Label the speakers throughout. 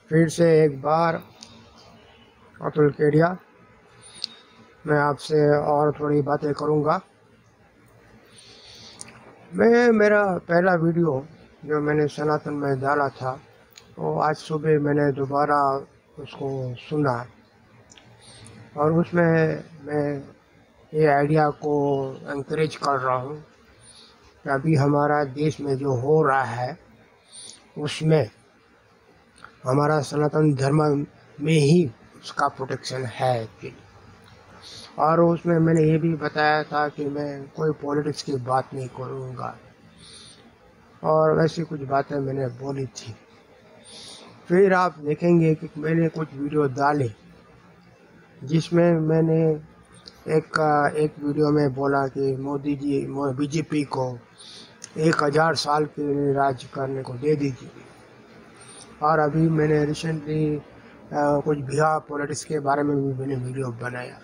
Speaker 1: फिर से एक बार अतुल केडिया, मैं आपसे और थोड़ी बातें करूँगा। मेरा पहला वीडियो जो मैंने सनातन में डाला था वो आज सुबह मैंने दोबारा उसको सुना और उसमें मैं ये आइडिया को एनकरेज कर रहा हूँ कि अभी हमारा देश में जो हो रहा है उसमें हमारा सनातन धर्म में ही उसका प्रोटेक्शन है एक्चुअली। और उसमें मैंने ये भी बताया था कि मैं कोई पॉलिटिक्स की बात नहीं करूँगा और वैसी कुछ बातें मैंने बोली थी। फिर आप देखेंगे कि मैंने कुछ वीडियो डाले जिसमें मैंने एक वीडियो में बोला कि मोदी जी बीजेपी को 1000 साल के राज करने को दे दीजिए। और अभी मैंने रिसेंटली कुछ बिहार पॉलिटिक्स के बारे में भी मैंने वीडियो बनाया।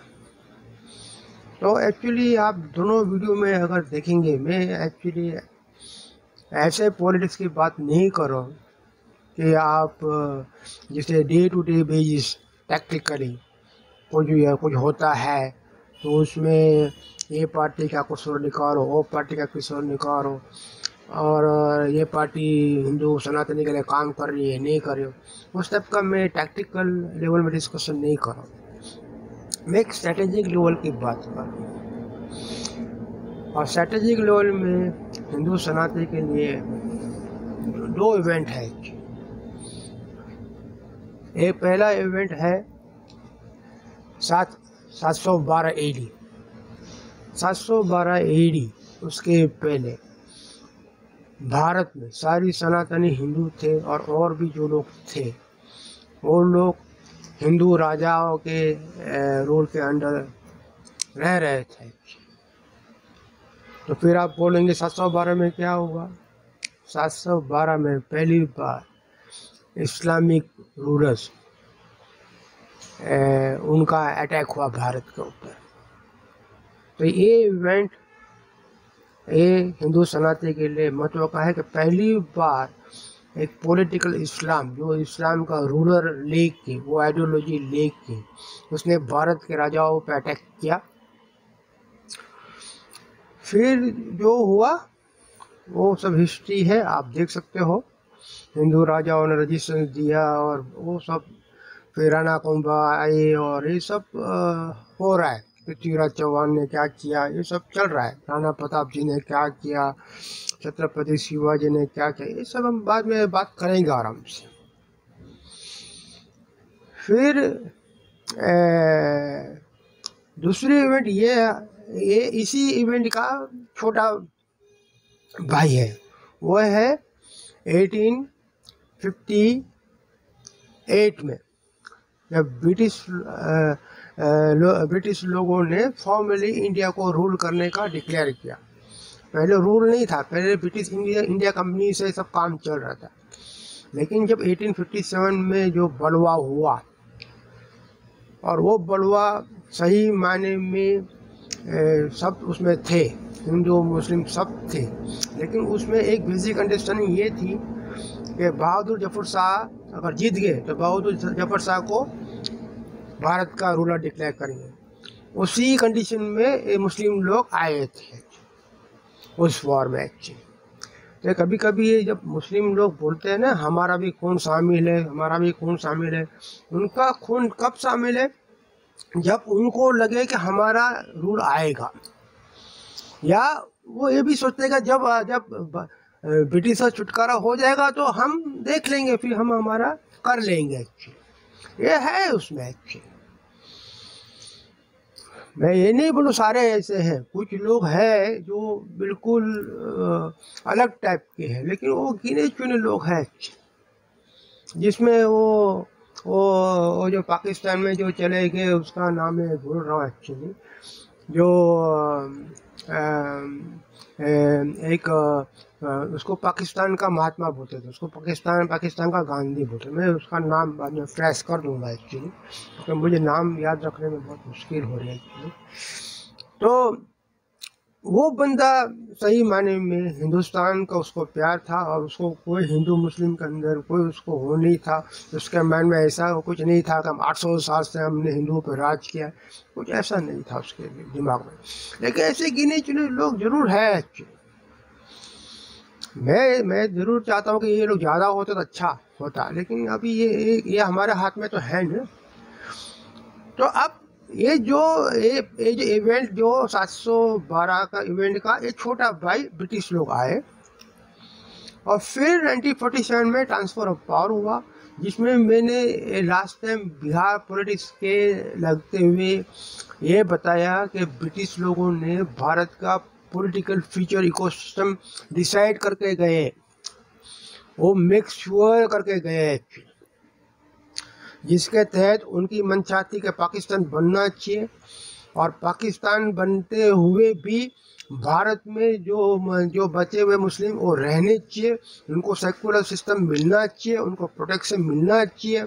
Speaker 1: तो एक्चुअली आप दोनों वीडियो में अगर देखेंगे मैं एक्चुअली ऐसे पॉलिटिक्स की बात नहीं कर रहा हूँ कि आप जैसे day to day basis tactically कुछ होता है तो उसमें ये पार्टी का कसूर निकालो, वो पार्टी का कसूर निकालो, और ये पार्टी हिंदू सनातनी के लिए काम कर रही है नहीं कर रही हो, उस टाइप का मैं टैक्टिकल लेवल में डिस्कशन नहीं कर रहा हूँ। मैं एक स्ट्रेटेजिक लेवल की बात कर रहा हूँ। और स्ट्रेटेजिक लेवल में हिंदू सनातनी के लिए 2 इवेंट है। एक पहला इवेंट है 712 AD। 712 AD उसके पहले भारत में सारी सनातनी हिंदू थे और भी जो लोग थे वो लोग हिंदू राजाओं के रूल के अंडर रह रहे थे। तो फिर आप बोलेंगे 712 में क्या हुआ? 712 में पहली बार इस्लामिक रूलर्स उनका अटैक हुआ भारत के ऊपर। तो ये इवेंट ये हिंदू सनातनी के लिए महत्व का है कि पहली बार एक पॉलिटिकल इस्लाम जो इस्लाम का रूलर लेके वो आइडियोलॉजी लेके उसने भारत के राजाओं पे अटैक किया। फिर जो हुआ वो सब हिस्ट्री है, आप देख सकते हो। हिंदू राजाओं ने रजिस्ट्रेशन दिया और वो सब, फिर राणा कुंभा आए और ये सब हो रहा है। पृथ्वीराज चौहान ने क्या किया, ये सब चल रहा है। राणा प्रताप जी ने क्या किया, छत्रपति शिवाजी ने क्या किया, ये सब हम बाद में बात करेंगे आराम से। फिर दूसरी इवेंट ये इसी इवेंट का छोटा भाई है, वो है 1858 में जब ब्रिटिश लोगों ने फॉर्मली इंडिया को रूल करने का डिक्लेयर किया। पहले रूल नहीं था, पहले ब्रिटिश इंडिया कंपनी से सब काम चल रहा था। लेकिन जब 1857 में जो बलवा हुआ और वो बलवा सही मायने में सब उसमें थे, हिंदू मुस्लिम सब थे, लेकिन उसमें एक बेसिक अंडरस्टैंडिंग ये थी कि बहादुर जफर शाह अगर जीत गए तो बहादुर जफर शाह को भारत का रूलर डिक्लेयर करेंगे। उसी कंडीशन में मुस्लिम लोग आए थे उस वॉर में एक्चुअली। तो कभी कभी ये जब मुस्लिम लोग बोलते हैं ना हमारा भी खून शामिल है, हमारा भी खून शामिल है, उनका खून कब शामिल है? जब उनको लगे कि हमारा रूल आएगा, या वो ये भी सोचते हैं जब ब्रिटिश से छुटकारा हो जाएगा तो हम देख लेंगे, फिर हम हमारा कर लेंगे। एक्चुअली ये है उसमें। एक्चुअली मैं ये नहीं बोलूँ सारे ऐसे हैं, कुछ लोग हैं जो बिल्कुल अलग टाइप के हैं, लेकिन वो गिने चुने लोग हैं जिसमें वो जो पाकिस्तान में जो चले गए उसका नाम मैं भूल रहा हूँ एक्चुअली, जो एक उसको पाकिस्तान का महात्मा बोलते थे, उसको पाकिस्तान का गांधी बोलते। मैं उसका नाम बाद में फ्लैश कर दूंगा एक्चुअली, क्योंकि मुझे नाम याद रखने में बहुत मुश्किल हो रही है एक्चुअली। तो वो बंदा सही माने में हिंदुस्तान का उसको प्यार था, और उसको कोई हिंदू मुस्लिम के अंदर कोई उसको हो नहीं था। उसके मन में ऐसा कुछ नहीं था कि हम 800 साल से हमने हिंदुओं पर राज किया, कुछ ऐसा नहीं था उसके दिमाग में। लेकिन ऐसे गिने चुने लोग जरूर है एक्चुअली। मैं ज़रूर चाहता हूँ कि ये लोग ज़्यादा होते तो अच्छा होता, लेकिन अभी ये हमारे हाथ में तो है नहीं। तो अब ये जो इवेंट जो 712 का इवेंट का एक छोटा भाई ब्रिटिश लोग आए, और फिर 1947 में ट्रांसफ़र ऑफ पावर हुआ, जिसमें मैंने लास्ट टाइम बिहार पॉलिटिक्स के लगते हुए ये बताया कि ब्रिटिश लोगों ने भारत का पॉलिटिकल फ्यूचर इकोसिस्टम डिसाइड करके गए, वो मेक श्योर करके गए, जिसके तहत उनकी मनचाहती के पाकिस्तान बनना चाहिए, और पाकिस्तान बनते हुए भी भारत में जो बचे हुए मुस्लिम वो रहने चाहिए, उनको सेकुलर सिस्टम मिलना चाहिए, उनको प्रोटेक्शन मिलना चाहिए,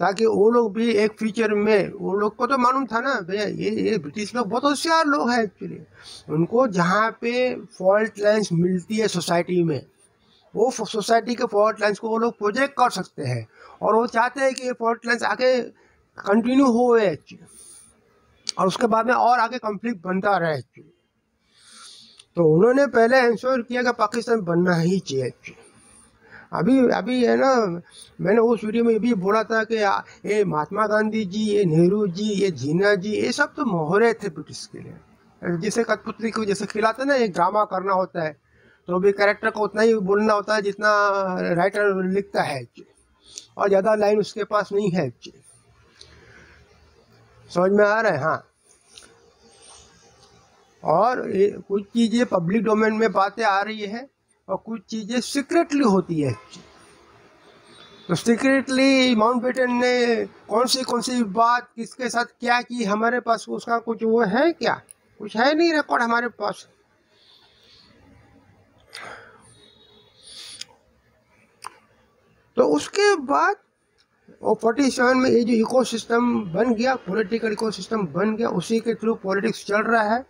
Speaker 1: ताकि वो लोग भी एक फ्यूचर में, वो लोग को तो मालूम था ना भैया, ये ब्रिटिश लोग बहुत होशियार लोग हैं एक्चुअली। उनको जहाँ पे फॉल्ट लाइन्स मिलती है सोसाइटी में, वो सोसाइटी के फॉल्ट लाइन्स को वो लोग प्रोजेक्ट कर सकते हैं, और वो चाहते हैं कि ये फॉल्ट लाइन्स आगे कंटिन्यू हो एक्चुअली, और उसके बाद में और आगे कॉन्फ्लिक्ट बनता रहे एक्चुअली। तो उन्होंने पहले इंश्योर किया कि पाकिस्तान बनना ही चाहिए एक्चुअली। अभी है ना, मैंने उस वीडियो में भी बोला था कि ये महात्मा गांधी जी, ये नेहरू जी, ये जिन्ना जी, ये सब तो मोहरे थे ब्रिटिश के लिए। जैसे कठपुतली को जैसे खिलाते ना, एक ड्रामा करना होता है, तो भी कैरेक्टर को उतना ही बोलना होता है जितना राइटर लिखता है, और ज़्यादा लाइन उसके पास नहीं है। समझ में आ रहा है? हाँ। और कुछ चीज़ें पब्लिक डोमेन में बातें आ रही है, और कुछ चीज़ें सीक्रेटली होती है। तो सीक्रेटली माउंटबेटन ने कौन सी बात किसके साथ क्या की, हमारे पास उसका कुछ वो है क्या? कुछ है नहीं रिकॉर्ड हमारे पास। तो उसके बाद और 47 में ये जो इकोसिस्टम बन गया, पॉलिटिकल इकोसिस्टम बन गया, उसी के थ्रू पॉलिटिक्स चल रहा है।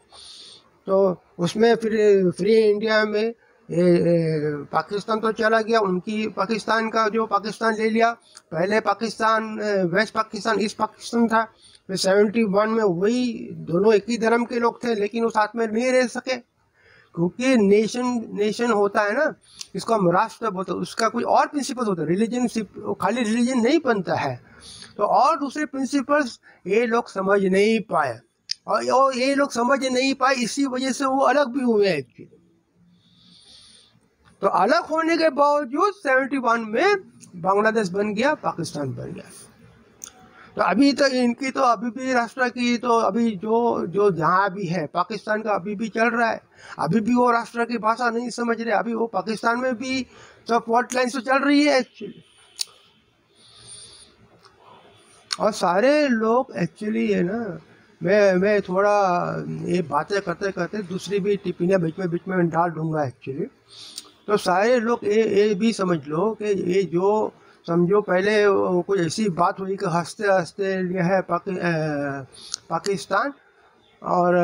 Speaker 1: तो उसमें फिर फ्री इंडिया में पाकिस्तान तो चला गया, उनकी पाकिस्तान का जो पाकिस्तान ले लिया। पहले पाकिस्तान वेस्ट पाकिस्तान, ईस्ट पाकिस्तान था। फिर 71 में वही दोनों एक ही धर्म के लोग थे, लेकिन वो साथ में नहीं रह सके, क्योंकि नेशन होता है ना, इसको हम राष्ट्र बोलते हैं, उसका कोई और प्रिंसिपल होता है। रिलीजन खाली रिलीजन नहीं बनता है, तो और दूसरे प्रिंसिपल्स ये लोग समझ नहीं पाए, और ये लोग समझ नहीं पाए, इसी वजह से वो अलग भी हुए एक्चुअली। तो अलग होने के बावजूद 71 में बांग्लादेश बन गया, पाकिस्तान बन गया। तो अभी तो इनकी तो अभी भी राष्ट्र की तो अभी जो जहाँ भी है पाकिस्तान का अभी भी चल रहा है। अभी भी वो राष्ट्र की भाषा नहीं समझ रहे, अभी वो पाकिस्तान में भी सब फॉल्ट लाइन तो चल रही है एक्चुअली। और सारे लोग एक्चुअली है ना, मैं थोड़ा ये बातें करते करते दूसरी भी टिप्पणियाँ बीच में डाल दूंगा एक्चुअली। तो सारे लोग ये भी समझ लो कि ये जो समझो पहले कोई ऐसी बात हुई कि हंसते हंसते लिया है पाकिस्तान, और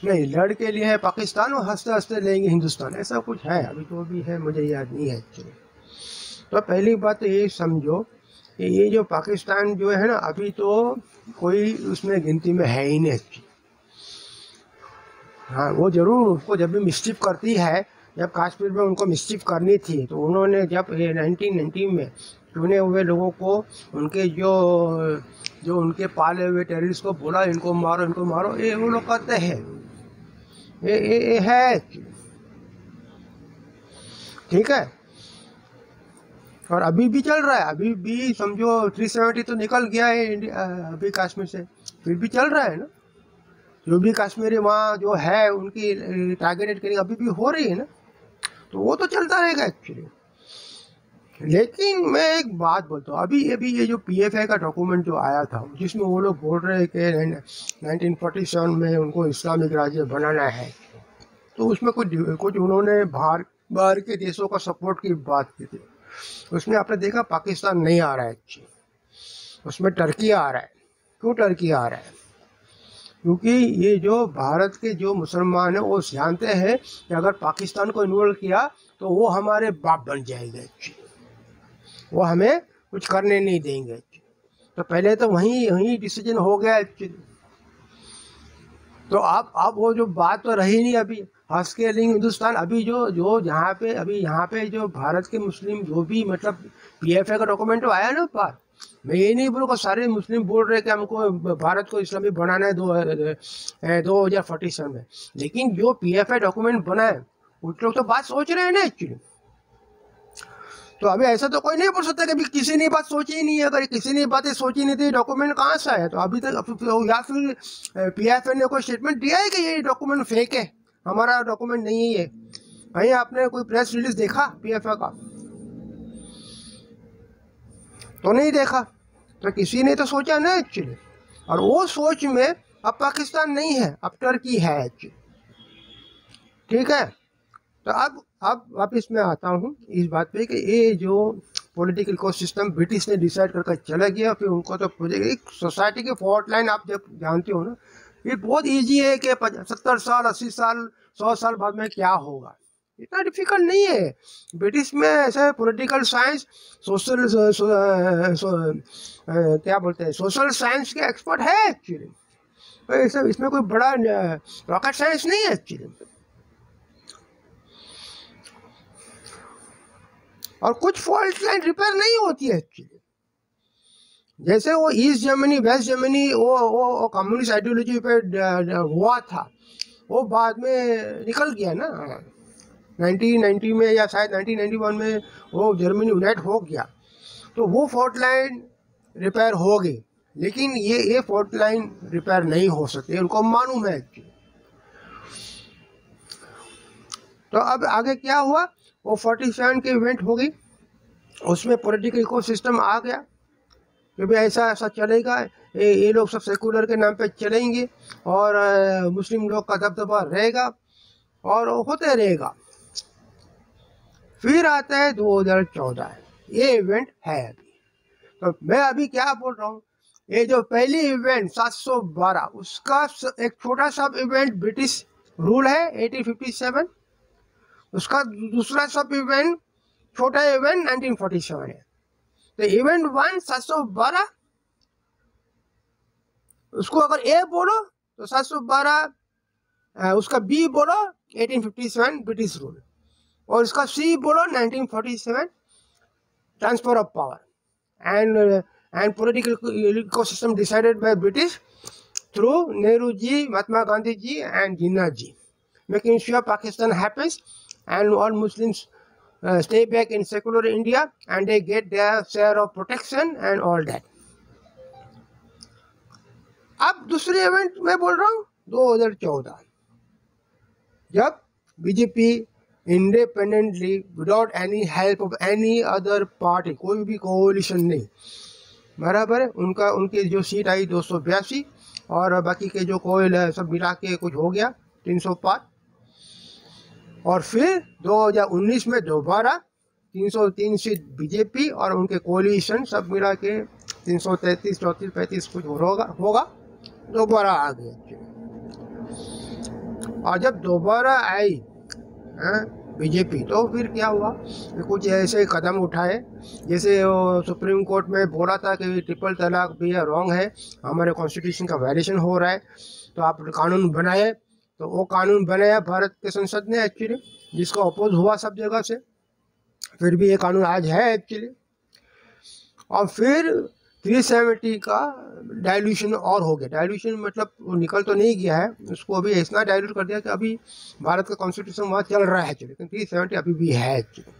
Speaker 1: नहीं लड़ के लिए है पाकिस्तान, और हंसते हंसते लेंगे हिंदुस्तान, ऐसा कुछ है। अभी तो भी है, मुझे याद नहीं है एक्चुअली। तो पहली बात तो ये समझो कि ये जो पाकिस्तान जो है ना, अभी तो कोई उसमें गिनती में है ही नहीं एक्चुअली। हाँ, वो जरूर उसको जब भी मिस्चिफ करती है, जब कश्मीर में उनको मिस्चिफ करनी थी, तो उन्होंने जब 1990 में चुने हुए लोगों को, उनके जो उनके पाले हुए टेररिस्ट को बोला इनको मारो, ये वो लोग कहते हैं, ये है, ठीक है। और अभी भी चल रहा है, अभी भी समझो 370 तो निकल गया है अभी कश्मीर से, फिर भी चल रहा है ना। जो भी कश्मीरी वहाँ जो है उनकी टारगेटेड करेंगे, अभी भी हो रही है ना, तो वो तो चलता रहेगा एक्चुअली। लेकिन मैं एक बात बोलता हूँ, अभी ये जो PFI का डॉक्यूमेंट जो आया था, जिसमें वो लोग बोल रहे हैं कि 1947 में उनको इस्लामिक राज्य बनाना है, तो उसमें कुछ उन्होंने बाहर के देशों का सपोर्ट की बात की थी। उसमें आपने देखा पाकिस्तान नहीं आ रहा है, उसमें टर्की आ रहा है। क्यों टर्की आ रहा है? क्योंकि ये जो भारत के जो मुसलमान हैं वो जानते हैं कि अगर पाकिस्तान को इन्वॉल्व किया तो वो हमारे बाप बन जाएंगे, वो हमें कुछ करने नहीं देंगे। तो पहले तो वहीं वहीं डिसीजन हो गया एक्चुअली। तो आप वो जो बात तो रही नहीं अभी हंस के लिंग हिंदुस्तान। अभी जो जो यहाँ पे जो भारत के मुस्लिम जो भी मतलब PFA का डॉक्यूमेंट आया ना पार, मैं ये नहीं बोलूँगा सारे मुस्लिम बोल रहे कि हमको भारत को इस्लामी बनाना है 2047 में, लेकिन जो PFA डॉक्यूमेंट बना है कुछ लोग तो बात सोच रहे हैं ना एक्चुअली। तो अभी ऐसा तो कोई नहीं बोल सकता कि अभी किसी ने बात सोची ही नहीं है। अगर किसी ने बातें सोची नहीं थी डॉक्यूमेंट कहाँ से आया? तो अभी तक या फिर PFA ने कोई स्टेटमेंट दिया है कि ये डॉक्यूमेंट फेक है, हमारा डॉक्यूमेंट नहीं है? कहीं आपने कोई प्रेस रिलीज देखा PFA का? तो नहीं देखा। तो किसी ने तो सोचा ना एक्चुअली, और वो सोच में अब पाकिस्तान नहीं है, अब टर्की है एक्चुअली। ठीक है, तो अब वापस मैं आता हूँ इस बात पे कि ये जो पॉलिटिकल इकोसिस्टम ब्रिटिश ने डिसाइड करके चला गया, फिर उनको तो एक सोसाइटी की फॉल्ट लाइन आप जब जानते हो ना, ये बहुत इजी है कि 70 साल 80 साल 100 साल बाद में क्या होगा, इतना डिफिकल्ट नहीं है। ब्रिटिश में ऐसे पॉलिटिकल साइंस सोशल क्या बोलते हैं सोशल साइंस के एक्सपर्ट है एक्चुअली। तो इसमें कोई बड़ा रॉकेट साइंस नहीं है एक्चुअली। और कुछ फॉल्ट लाइन रिपेयर नहीं होती है एक्चुअली। जैसे वो ईस्ट जर्मनी वेस्ट जर्मनी वो कम्युनिस्ट आइडियोलॉजी पे हुआ था, वो बाद में निकल गया ना 1990 में या शायद 1991 में वो जर्मनी यूनाइट हो गया। तो वो फॉल्ट लाइन रिपेयर हो गई, लेकिन ये फॉल्ट लाइन रिपेयर नहीं हो सकती, उनको मालूम है एक्चुअली। तो अब आगे क्या हुआ, वो 47 के इवेंट हो गई, उसमें पॉलिटिकल इकोसिस्टम आ गया कि भाई ऐसा ऐसा चलेगा, ये लोग सब सेकुलर के नाम पे चलेंगे और मुस्लिम लोग का दबदबा रहेगा और होते रहेगा। फिर आता है 2014, ये इवेंट है अभी। तो मैं अभी क्या बोल रहा हूँ, ये जो पहली इवेंट 712 उसका एक छोटा सब इवेंट ब्रिटिश रूल है 1857, उसका दूसरा सब इवेंट छोटा इवेंट 1947 है। तो इवेंट 1 712, उसको अगर ए बोलो तो 712, उसका बी बोलो 1857 ब्रिटिश रूल, और इसका सी बोलो 1947 transfer of power and political ecosystem decided by British through Nehru ji, Mahatma Gandhi ji and Jinnah ji, making sure Pakistan happens and all Muslims stay back in secular India and they get their share of protection and all that. अब दूसरे event में बोल रहा हूँ 2014, जब BJP independently without any help of any other party, कोई भी कोalition नहीं, बराबर है, उनकी जो सीट आई 282 और बाकी के जो कोयल है सब मिला के कुछ हो गया 300 पार। और फिर 2019 में दोबारा 303 सीट बीजेपी और उनके कोलिशन सब मिला के 333 34 35 कुछ होगा दोबारा आ गए। और जब दोबारा आई बीजेपी तो फिर क्या हुआ, कुछ ऐसे कदम उठाए जैसे वो सुप्रीम कोर्ट में बोला था कि ट्रिपल तलाक भी रॉन्ग है, हमारे कॉन्स्टिट्यूशन का वायलेशन हो रहा है, तो आप कानून बनाए। तो वो कानून बनाया भारत के संसद ने एक्चुअली, जिसका अपोज हुआ सब जगह से, फिर भी ये कानून आज है एक्चुअली। और फिर 370 का डाइल्यूशन और हो गया, डाइल्यूशन मतलब वो निकल तो नहीं गया है, उसको अभी इतना डाइल्यूट कर दिया कि अभी भारत का कॉन्स्टिट्यूशन वहाँ चल रहा है एक्चुअली, लेकिन 370 अभी भी है एक्चुअली।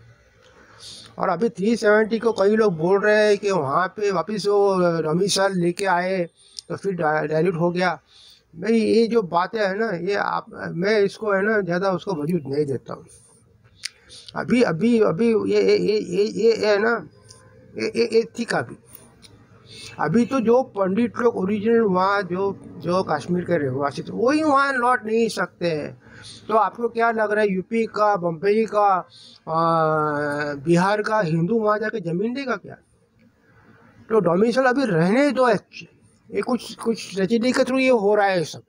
Speaker 1: और अभी 370 को कई लोग बोल रहे हैं कि वहाँ पे वापस वो रमीशल लेके आए तो फिर डाइल्यूट हो गया। भाई ये जो बातें है ना, ये मैं इसको है ना ज़्यादा उसको वजूद नहीं देता हूँ। अभी अभी अभी ये है ना, ये ठीक है। अभी तो जो पंडित लोग ओरिजिनल वहाँ जो कश्मीर के रहवासी थे वही वहाँ लौट नहीं सकते हैं। तो आपको क्या लग रहा है यूपी का, बम्बई का, बिहार का हिंदू वहाँ जाके ज़मीन देगा क्या? तो डोमिसाइल अभी रहने दो एक्चुअली, ये कुछ ट्रेजेडी के थ्रू ये हो रहा है सब।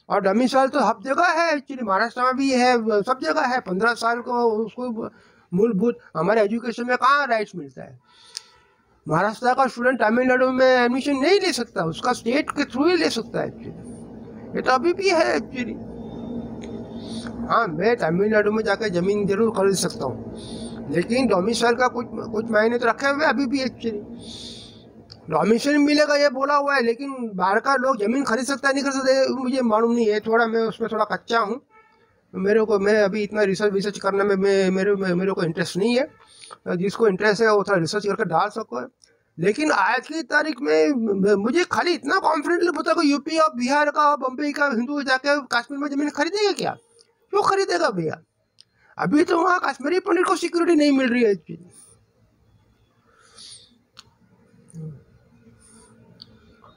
Speaker 1: और डमी साल तो हर जगह है एक्चुअली, महाराष्ट्र में भी है, सब जगह है। 15 साल को उसको मूलभूत हमारे एजुकेशन में कहाँ राइट्स मिलता है। महाराष्ट्र का स्टूडेंट तमिलनाडु में एडमिशन नहीं ले सकता, उसका स्टेट के थ्रू ही ले सकता है एक्चुअली। ये तो अभी भी है एक्चुअली। हाँ, मैं तमिलनाडु में जाकर ज़मीन जरूर खरीद सकता हूँ, लेकिन डोमिसाइल का कुछ मायने तो रखे हुए अभी भी एक्चुअली। डोमिसाइल मिलेगा ये बोला हुआ है, लेकिन बाहर का लोग ज़मीन खरीद सकता है नहीं कर सकते मुझे मालूम नहीं है। थोड़ा मैं उसमें थोड़ा कच्चा हूँ, मैं अभी इतना रिसर्च करने में मेरे को इंटरेस्ट नहीं है। जिसको इंटरेस्ट है वो थोड़ा रिसर्च करके डाल सको। लेकिन आज की तारीख में मुझे खाली इतना कॉन्फिडेंटली पता है कि यूपी और बिहार का और बम्बई का हिंदू जाके कश्मीर में ज़मीन खरीदेगा क्या? क्यों खरीदेगा भैया? अभी तो वहाँ कश्मीरी पंडित को सिक्योरिटी नहीं मिल रही है।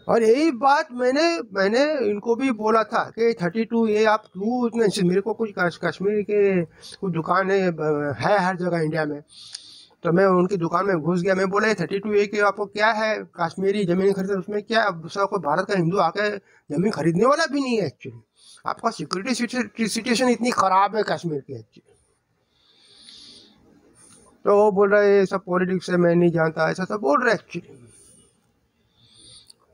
Speaker 1: और यही बात मैंने इनको भी बोला था कि 32 ये आप क्यों इतने, मेरे को कुछ कश्मीर के कुछ दुकान है हर जगह इंडिया में, तो मैं उनकी दुकान में घुस गया। मैं बोला 32 ए के आपको क्या है, कश्मीरी ज़मीन खरीदे उसमें क्या, दूसरा कोई भारत का हिंदू आके ज़मीन खरीदने वाला भी नहीं है एक्चुअली। आपका सिक्योरिटी सिचुएशन इतनी ख़राब है कश्मीर की एक्चुअली। तो वो बोल रहा है ये सब पॉलिटिक्स है, मैं नहीं जानता, ऐसा सब बोल रहा है एक्चुअली।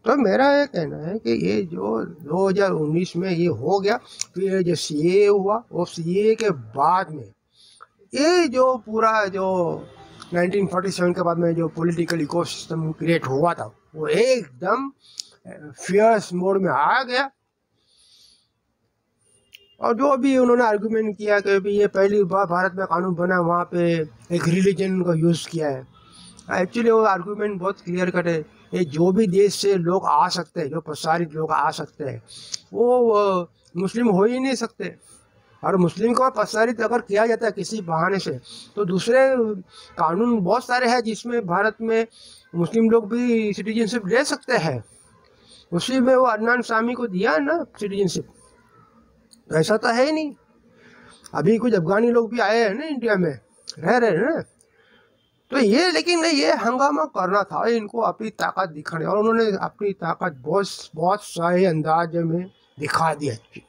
Speaker 1: तो मेरा ये कहना है कि ये जो 2019 में ये हो गया, फिर ये जो सीए हुआ, और सीए के बाद में ये जो पूरा जो 1947 के बाद में जो पॉलिटिकल इकोसिस्टम क्रिएट हुआ था, वो एकदम फियर्स मोड में आ गया। और जो भी उन्होंने आर्गुमेंट किया कि भी ये पहली बार भारत में कानून बना, वहाँ पे एक रिलीजन का यूज़ किया है। एक्चुअली वो आर्गुमेंट बहुत क्लियर कट है। ये जो भी देश से लोग आ सकते हैं, जो प्रसारित लोग आ सकते हैं, वो मुस्लिम हो ही नहीं सकते। और मुस्लिम को प्रसारित अगर किया जाता है किसी बहाने से, तो दूसरे कानून बहुत सारे हैं जिसमें भारत में मुस्लिम लोग भी सिटीजनशिप ले सकते हैं। उसी में वो अदनान सामी को दिया ना सिटीजनशिप, ऐसा तो है ही नहीं। अभी कुछ अफगानी लोग भी आए हैं ना इंडिया में, रह रहे हैं ना। तो ये लेकिन ये हंगामा करना था, इनको अपनी ताकत दिखाने, और उन्होंने अपनी ताकत बहुत सही अंदाज में दिखा दी अच्छी।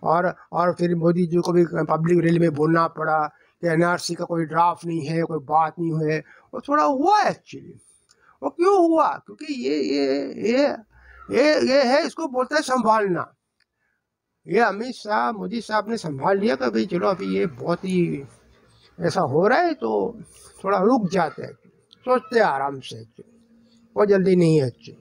Speaker 1: और फिर मोदी जी को भी पब्लिक रैली में बोलना पड़ा कि एनआरसी का कोई ड्राफ्ट नहीं है, कोई बात नहीं है। वो थोड़ा हुआ एक्चुअली। वो क्यों हुआ? क्योंकि ये है, इसको बोलते हैं संभालना। ये अमित शाह मोदी साहब ने संभाल लिया कि भाई चलो अभी ये बहुत ही ऐसा हो रहा है, तो थोड़ा रुक जाते हैं, सोचते हैं आराम से, वो जल्दी नहीं है अच्छी।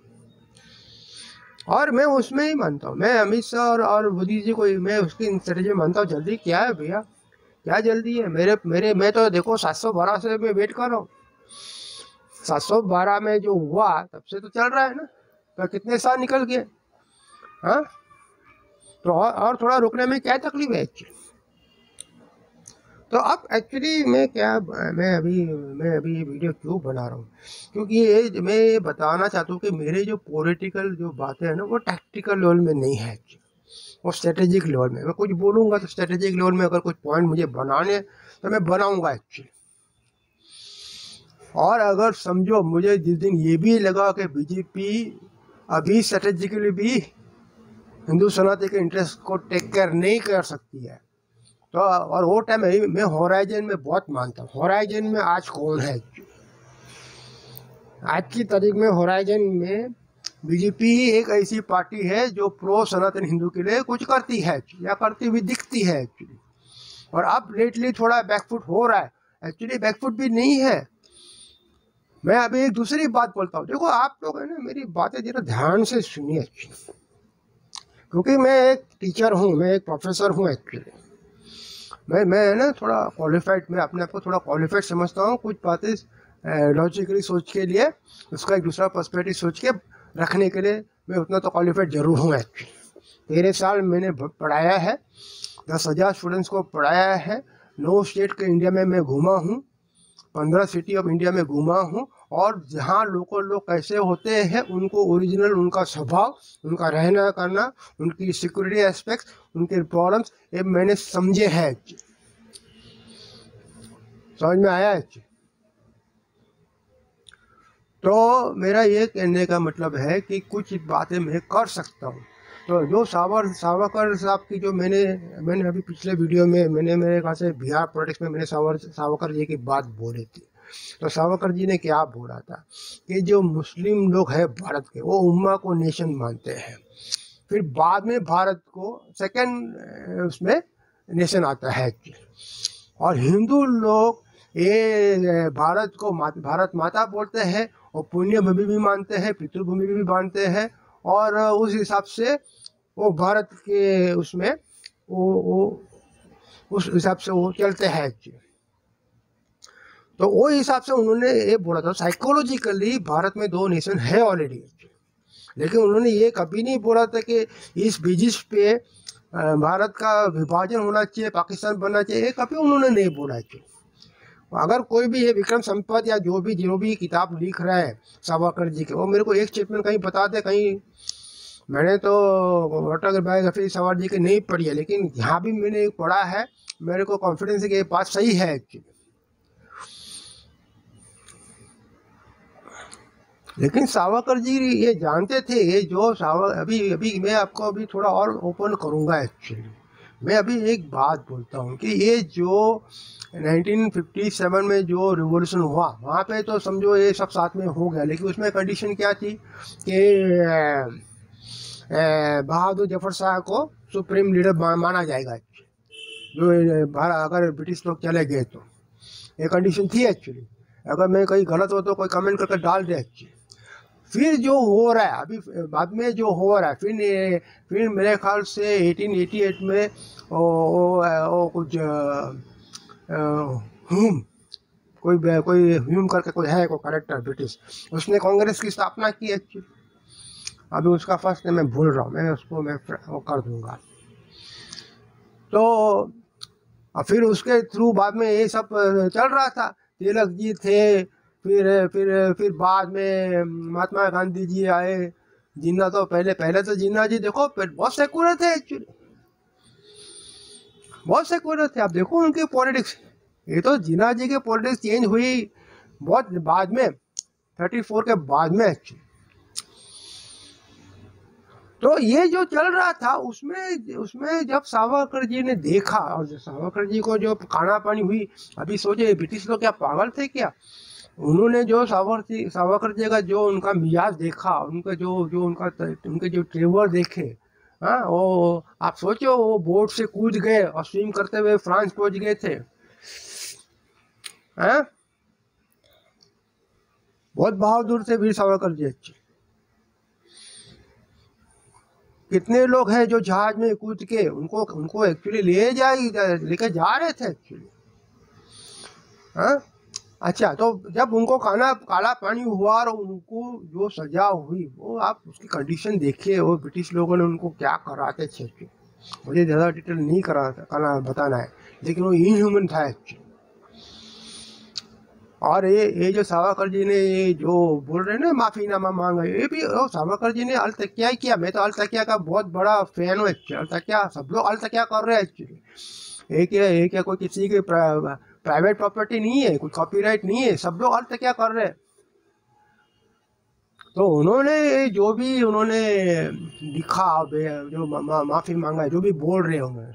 Speaker 1: और मैं उसमें ही मानता हूँ, मैं अमित शाह और मोदी जी को मैं उसकी स्ट्रेटेजी मानता हूँ। जल्दी क्या है भैया, क्या जल्दी है? मैं तो देखो 712 से मैं वेट कर रहा हूँ। 712 में जो हुआ तब से तो चल रहा है ना, तो कितने साल निकल गए। हाँ, तो और थोड़ा रुकने में क्या तकलीफ है एक्चुअली। तो अब एक्चुअली मैं अभी ये वीडियो क्यों बना रहा हूँ, क्योंकि मैं ये बताना चाहता हूँ कि मेरे जो पॉलिटिकल जो बातें हैं ना, वो टैक्टिकल लेवल में नहीं है, वो स्ट्रेटेजिक लेवल में। मैं कुछ बोलूँगा तो स्ट्रेटेजिक लेवल में अगर कुछ पॉइंट मुझे बनाने तो मैं बनाऊँगा एक्चुअली। और अगर समझो मुझे जिस दिन ये भी लगा कि बीजेपी अभी स्ट्रेटेजिकली भी हिंदू सनातन के इंटरेस्ट को टेक केयर नहीं कर सकती है, तो और वो टाइम मैं होराइजन में बहुत मानता हूँ। होराइजन में आज कौन है? आज की तारीख में होराइजन में बीजेपी ही एक ऐसी पार्टी है जो प्रो सनातन हिंदू के लिए कुछ करती है या करती हुई दिखती है एक्चुअली। और अब लेटली थोड़ा बैकफुट हो रहा है, एक्चुअली बैकफुट भी नहीं है। मैं अभी एक दूसरी बात बोलता हूँ, देखो आप लोग है ना, मेरी बातें जरा ध्यान से सुनिए, क्योंकि मैं एक टीचर हूँ, मैं एक प्रोफेसर हूँ एक्चुअली। मैं ना थोड़ा क्वालिफाइड, मैं अपने आप को थोड़ा क्वालिफाइड समझता हूँ। कुछ बातें लॉजिकली सोच के लिए, उसका एक दूसरा पर्सपेक्टिव सोच के रखने के लिए मैं उतना तो क्वालिफाइड जरूर हूँ एक्चुअली। 13 साल मैंने पढ़ाया है, 10,000 स्टूडेंट्स को पढ़ाया है, 9 स्टेट के इंडिया में मैं घूमा हूँ, 15 सिटी ऑफ इंडिया में घूमा हूँ। और जहाँ लोकल लोग कैसे होते हैं, उनको ओरिजिनल उनका स्वभाव, उनका रहना करना, उनकी सिक्योरिटी एस्पेक्ट्स, उनके प्रॉब्लम्स, ये मैंने समझे हैं। समझ में आया है? तो मेरा ये कहने का मतलब है कि कुछ बातें मैं कर सकता हूँ। तो जो सावरकर साहब की जो मैंने अभी पिछले वीडियो में मैंने मेरे ख्याल से बिहार पॉलिटिक्स में मैंने सावरकर जी की बात बोली थी। तो सावरकर जी ने क्या बोला था कि जो मुस्लिम लोग हैं भारत के, वो उम्मा को नेशन मानते हैं, फिर बाद में भारत को सेकंड उसमें नेशन आता है। और हिंदू लोग ये भारत को भारत माता बोलते हैं और पुण्य भूमि भी मानते हैं, पितृभूमि भी मानते हैं, और उस हिसाब से वो भारत के उसमें वो उस हिसाब से वो चलते हैं। तो वो हिसाब से उन्होंने ये बोला था साइकोलॉजिकली भारत में दो नेशन है ऑलरेडी, लेकिन उन्होंने ये कभी नहीं बोला था कि इस बेसिस पे भारत का विभाजन होना चाहिए, पाकिस्तान बनना चाहिए, ये कभी उन्होंने नहीं बोला है। अगर कोई भी ये विक्रम संपत या जो भी किताब लिख रहा है सावरकर जी के, वो मेरे को एक स्टेटमेंट कहीं बताते, कहीं मैंने तो ऑटोबायोग्राफी सावरकर जी की नहीं पढ़ी है, लेकिन यहाँ भी मैंने पढ़ा है, मेरे को कॉन्फिडेंस है कि ये बात सही है एक्चुअली। लेकिन सावरकर जी ये जानते थे, ये जो अभी मैं आपको अभी थोड़ा और ओपन करूँगा एक्चुअली। मैं अभी एक बात बोलता हूँ कि ये जो 1957 में जो रिवॉल्यूशन हुआ, वहाँ पे तो समझो ये सब साथ में हो गया, लेकिन उसमें कंडीशन क्या थी कि बहादुर जफर शाह को सुप्रीम लीडर माना जाएगा, जो अगर ब्रिटिश लोग चले गए तो ये कंडीशन थी एक्चुअली। अगर मैं कहीं गलत हो तो कोई कमेंट करके डाल दे एक्चुअली। फिर जो हो रहा है अभी बाद में जो हो रहा है, फिर मेरे ख्याल से 1888 में वो कुछ कोई ह्यूम करके कोई है, कोई करेक्टर ब्रिटिश, उसने कांग्रेस की स्थापना की एक्चुअली। अभी उसका फर्स्ट नेम मैं भूल रहा हूँ, मैं उसको वो कर दूंगा। तो फिर उसके थ्रू बाद में ये सब चल रहा था, तिलक जी थे, फिर बाद में महात्मा गांधी जी आए। जिन्ना तो पहले तो जिन्ना जी देखो बहुत सेक्युलर थे एक्चुअली, बहुत सेक्युलर थे। आप देखो उनकी पॉलिटिक्स, ये तो जिन्ना जी की पॉलिटिक्स चेंज हुई बहुत बाद में, 34 के बाद में एक्चुअली। तो ये जो चल रहा था उसमें जब सावरकर जी ने देखा, और सावरकर जी को जो खाना पानी हुई, अभी सोचे ब्रिटिश लोग क्या पागल थे क्या? उन्होंने जो सावरकर जी का जो उनका मिजाज देखा, उनके जो ट्रेवर देखे, हाँ, वो आप सोचो वो बोट से कूद गए और स्विम करते हुए फ्रांस पहुंच गए थे, हाँ, बहुत बहादुर थे वीर सावरकर जी। कितने लोग हैं जो जहाज में कूद के उनको एक्चुअली लेके जा रहे थे एक्चुअली, हाँ। अच्छा, तो जब उनको काला पानी हुआ और उनको जो सजा हुई, वो आप उसकी कंडीशन देखिए, वो ब्रिटिश लोगों ने उनको क्या कराते थे। मुझे ज़्यादा डिटेल नहीं बताना है, लेकिन वो इनह्यूमन था एक्चुअली। और ये जो सावरकर जी ने ये जो बोल रहे हैं ना माफीनामा मांगा, ये भी सावरकर जी ने अल तकिया ही किया। मैं तो अल तकिया का बहुत बड़ा फैन हूँ एक्चुअली। अल तकिया सब लोग अल तकिया कर रहे हैं एक्चुअली। एक या कोई किसी की प्राइवेट प्रॉपर्टी नहीं है, कोई कॉपीराइट नहीं है, सब लोग अल तकिया कर रहे हैं। तो उन्होंने जो भी उन्होंने लिखा, जो माफी मांगा, जो भी बोल रहे हैं उन्होंने,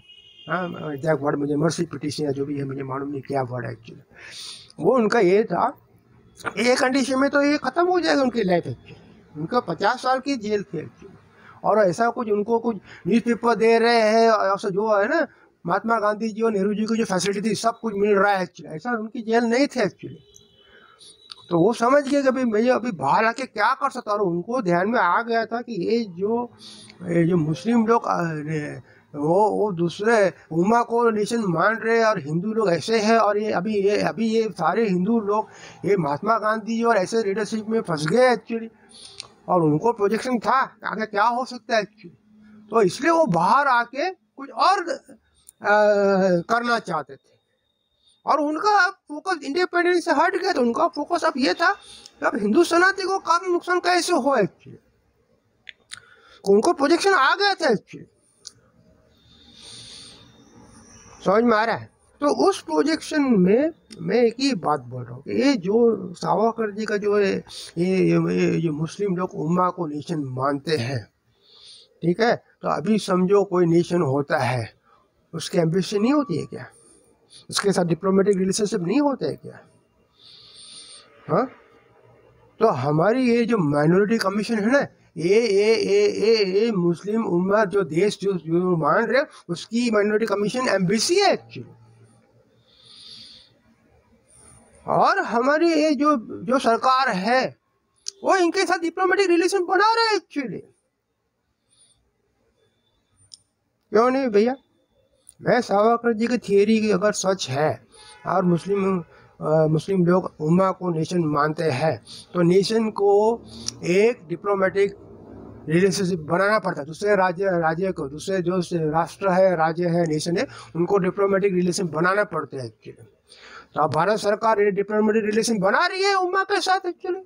Speaker 1: हाँ, एग्जैक्ट वर्ड मुझे मर्सी पिटीशन या जो भी है मुझे मालूम नहीं क्या वर्ड है एक्चुअली, वो उनका ये था, ये कंडीशन में तो ये खत्म हो जाएगा उनकी लाइफ एक्चुअली। उनका 50 साल की जेल थी एक्चुअली, और ऐसा उनको कुछ न्यूज़पेपर दे रहे हैं, और जो है ना महात्मा गांधी जी और नेहरू जी की जो फैसिलिटी थी सब कुछ मिल रहा है एक्चुअली, ऐसा उनकी जेल नहीं थी एक्चुअली। तो वो समझ गए कि मैं अभी बाहर आके क्या कर सकता हूँ। उनको ध्यान में आ गया था कि ये जो मुस्लिम लोग वो दूसरे उम्मा को नेशन मान रहे हैं, और हिंदू लोग ऐसे हैं, और अभी ये सारे हिंदू लोग ये महात्मा गांधी और ऐसे लीडरशिप में फंस गए एक्चुअली। और उनको प्रोजेक्शन था आगे क्या हो सकता है एक्चुअली, तो इसलिए वो बाहर आके कुछ और करना चाहते थे। और उनका फोकस इंडिपेंडेंस से हट गया, तो उनका फोकस अब ये था कि अब हिंदू सनातनी को कम नुकसान कैसे हो एक्चुअली, उनको प्रोजेक्शन आ गया था एक्चुअली। समझ में आ रहा है? तो उस प्रोजेक्शन में मैं एक ही बात बोल रहा हूँ कि ये जो सावरकर जी का जो है ये जो मुस्लिम लोग उम्मा को नेशन मानते हैं, ठीक है, तो अभी समझो कोई नेशन होता है, उसकी एम्बिशन नहीं होती है क्या? उसके साथ डिप्लोमेटिक रिलेशनशिप नहीं होते हैं क्या? हाँ, तो हमारी ये जो माइनॉरिटी कमीशन है ना, ये मुस्लिम उम्मा जो देश जो मान रहे उसकी माइनॉरिटी कमीशन एम्बेसी है एक्चुअली। और हमारी ये जो सरकार है वो इनके साथ डिप्लोमेटिक रिलेशन बना रहे हैं एक्चुअली। क्यों नहीं भैया? मैं सावरकर जी की थियरी की अगर सच है और मुस्लिम लोग उम्मा को नेशन मानते हैं, तो नेशन को एक डिप्लोमेटिक रिलेशनशिप बनाना पड़ता है दूसरे राज्य को, दूसरे जो राष्ट्र है, राज्य है, नेशन है, उनको डिप्लोमेटिक रिलेशन बनाना पड़ते हैं एक्चुअली। तो अब भारत सरकार डिप्लोमेटिक रिलेशन बना रही है उम्मा के साथ एक्चुअली,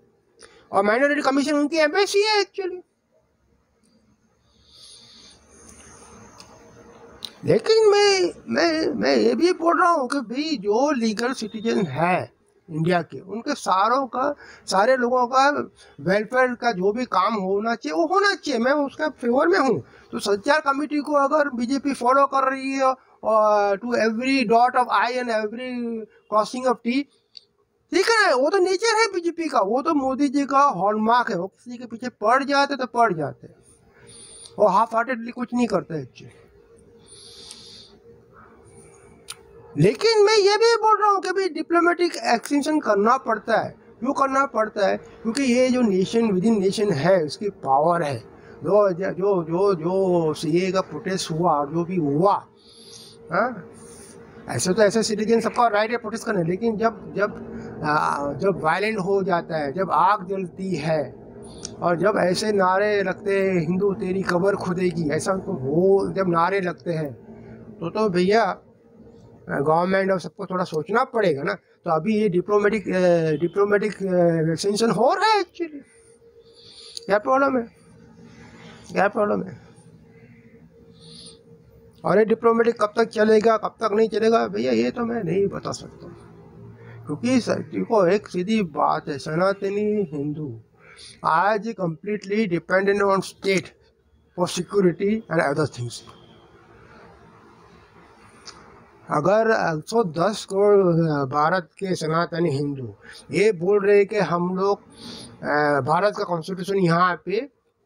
Speaker 1: और माइनॉरिटी कमीशन उनकी एम्बेसी है एक्चुअली। लेकिन मैं ये भी बोल रहा हूँ कि भाई जो लीगल सिटीजन है इंडिया के, उनके सारे लोगों का वेलफेयर का जो भी काम होना चाहिए वो होना चाहिए, मैं उसका फेवर में हूँ। तो संचार कमेटी को अगर बीजेपी फॉलो कर रही है to every dot of I and every crossing of T, ठीक है, वो तो नेचर है बीजेपी का, वो तो मोदी जी का हॉलमार्क है। वो किसी के पीछे पड़ जाते तो पड़ जाते, वो हाफ हार्टेडली कुछ नहीं करते एक्चुअली। लेकिन मैं ये भी बोल रहा हूँ कि भाई डिप्लोमेटिक एक्सटेंशन करना पड़ता है। क्यों करना पड़ता है? क्योंकि ये जो नेशन विद इन नेशन है, उसकी पावर है। जो सीए का प्रोटेस्ट हुआ और जो भी हुआ, हाँ, ऐसे तो ऐसे सिटीजन सबका राइट है प्रोटेस्ट करने, लेकिन जब वायलेंट हो जाता है, जब आग जलती है और जब ऐसे नारे लगते हैं हिंदू तेरी कब्र खुदेगी, ऐसा तो हो, जब नारे लगते हैं तो भैया गवर्नमेंट और सबको थोड़ा सोचना पड़ेगा ना। तो अभी ये डिप्लोमेटिक एक्सटेंशन हो रहा है एक्चुअली। क्या प्रॉब्लम है? क्या प्रॉब्लम है? और ये डिप्लोमेटिक कब तक चलेगा, कब तक नहीं चलेगा भैया, ये तो मैं नहीं बता सकता। क्योंकि देखो, एक सीधी बात है, सनातनी हिंदू आज completely dependent on state for security and other things. अगर 110 करोड़ भारत के सनातनी हिंदू ये बोल रहे कि हम लोग भारत का कॉन्स्टिट्यूशन यहाँ पे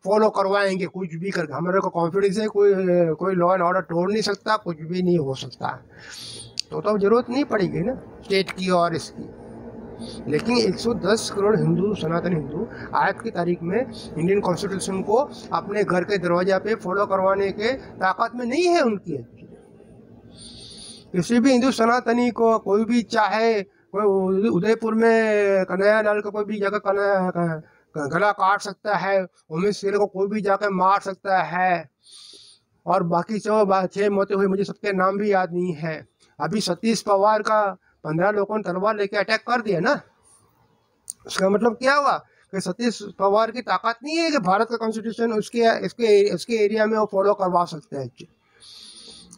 Speaker 1: फॉलो करवाएंगे, कुछ भी करके, हमारे को कॉन्फिडेंस है कोई लॉ एंड ऑर्डर तोड़ नहीं सकता, कुछ भी नहीं हो सकता, तो जरूरत नहीं पड़ेगी ना स्टेट की और इसकी। लेकिन 110 करोड़ हिंदू, सनातन हिंदू आज की तारीख में इंडियन कॉन्स्टिट्यूशन को अपने घर के दरवाजा पे फॉलो करवाने के ताकत में नहीं है उनकी। किसी भी हिंदू सनातनी को कोई भी चाहे, कोई उदयपुर में कन्हैया लाल को कोई भी जगह गला काट सकता है, उमेश सिंह को कोई भी जाकर मार सकता है, और बाकी 6 मौतें हुई, मुझे सबके नाम भी याद नहीं है। अभी सतीश पवार का 15 लोगों ने तलवार लेके अटैक कर दिया ना, उसका मतलब क्या हुआ कि सतीश पवार की ताकत नहीं है कि भारत का कॉन्स्टिट्यूशन उसके एरिया में वो फॉलो करवा सकते हैं।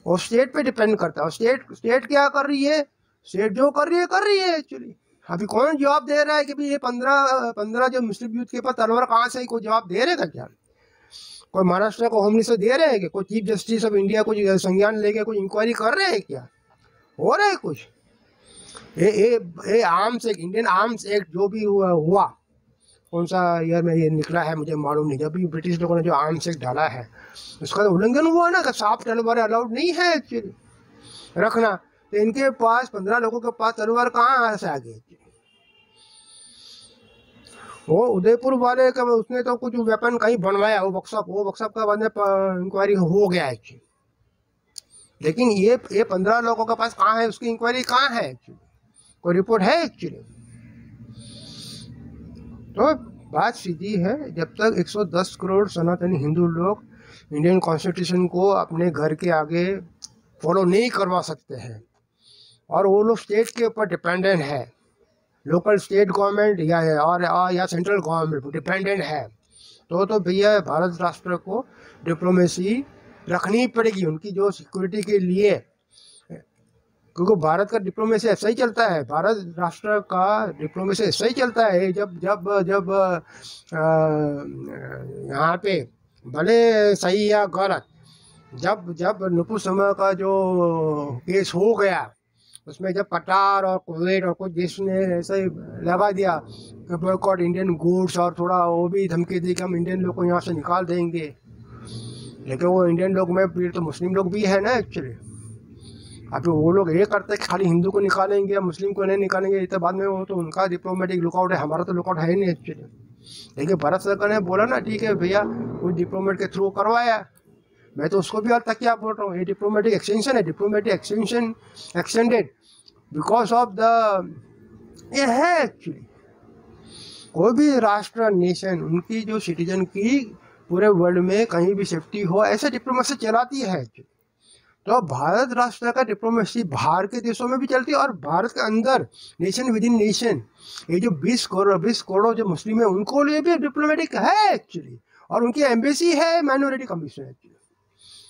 Speaker 1: वो स्टेट पे डिपेंड करता है, और स्टेट क्या कर रही है, स्टेट जो कर रही है एक्चुअली। अभी कौन जवाब दे रहा है कि भाई ये 15 जो मुस्लिम यूथ के पास तलवार कहाँ से, कोई जवाब दे रहेगा क्या? कोई महाराष्ट्र को होम मिनिस्टर दे रहे हैं कि कोई चीफ जस्टिस ऑफ इंडिया कुछ संज्ञान लेके कुछ इंक्वायरी कर रहे हैं क्या? हो रहा है कुछ? ये arms act, Indian arms act जो भी हुआ कौन सा ईयर में ये निकला है मुझे मालूम नहीं, जब भी ब्रिटिश लोगों ने जो आर्म्स एक्ट डाला है उसका तो उल्लंघन हुआ ना, कि साफ तलवार अलाउड नहीं है एक्चुअली रखना। तो इनके पास 15 लोगों के पास तलवार कहाँ से आ गई? वो उदयपुर वाले का उसने तो कुछ वेपन कहीं बनवाया, वो वर्कशॉप का बाद में इंक्वायरी हो गया एक्चुअली। लेकिन ये 15 लोगों के पास कहाँ है, उसकी इंक्वायरी कहाँ है एक्चुअली? कोई रिपोर्ट है एक्चुअली? तो बात सीधी है, जब तक 110 करोड़ सनातनी हिंदू लोग इंडियन कॉन्स्टिट्यूशन को अपने घर के आगे फॉलो नहीं करवा सकते हैं, और वो लोग स्टेट के ऊपर डिपेंडेंट है, लोकल स्टेट गवर्नमेंट या सेंट्रल गवर्नमेंट डिपेंडेंट है, तो भैया भारत राष्ट्र को डिप्लोमेसी रखनी पड़ेगी उनकी जो सिक्योरिटी के लिए क्योंकि भारत का डिप्लोमेसी ऐसा ही चलता है, भारत राष्ट्र का डिप्लोमेसी ऐसा ही चलता है। जब जब जब यहाँ पे भले सही या गलत, जब जब नुपुर शर्मा का जो केस हो गया, उसमें जब कतार और कुवैत और कुछ देश ने ऐसा ही लगा दिया कि बॉयकॉट इंडियन गुड्स, और थोड़ा वो भी धमकी दी कि हम इंडियन लोग को यहाँ से निकाल देंगे। लेकिन वो इंडियन लोग में फिर तो मुस्लिम लोग भी है ना एक्चुअली। अभी वो लोग ये करते हैं कि खाली हिंदू को निकालेंगे या मुस्लिम को नहीं निकालेंगे, ये तो बाद में वो तो उनका डिप्लोमेटिक लुकआउट है, हमारा तो लुकआउट है ही नहीं एक्चुअली। लेकिन भारत सरकार ने बोला ना ठीक है भैया, वो डिप्लोमेट के थ्रू करवाया। मैं तो उसको भी और तक क्या बोल रहा हूँ, ये डिप्लोमेटिक एक्सटेंशन है, diplomatic extension extended because of the ये है एक्चुअली। कोई भी राष्ट्र नेशन उनकी जो सिटीजन की पूरे वर्ल्ड में कहीं भी सेफ्टी हो, ऐसे डिप्लोमेसी चलाती है एक्चुअली। तो भारत राष्ट्र का डिप्लोमेसी बाहर के देशों में भी चलती है और भारत के अंदर नेशन विद इन नेशन, ये जो 20 करोड़ जो मुस्लिम है उनको लिए भी डिप्लोमेटिक है एक्चुअली, और उनकी एम्बेसी है माइनॉरिटी कमीशन एक्चुअली।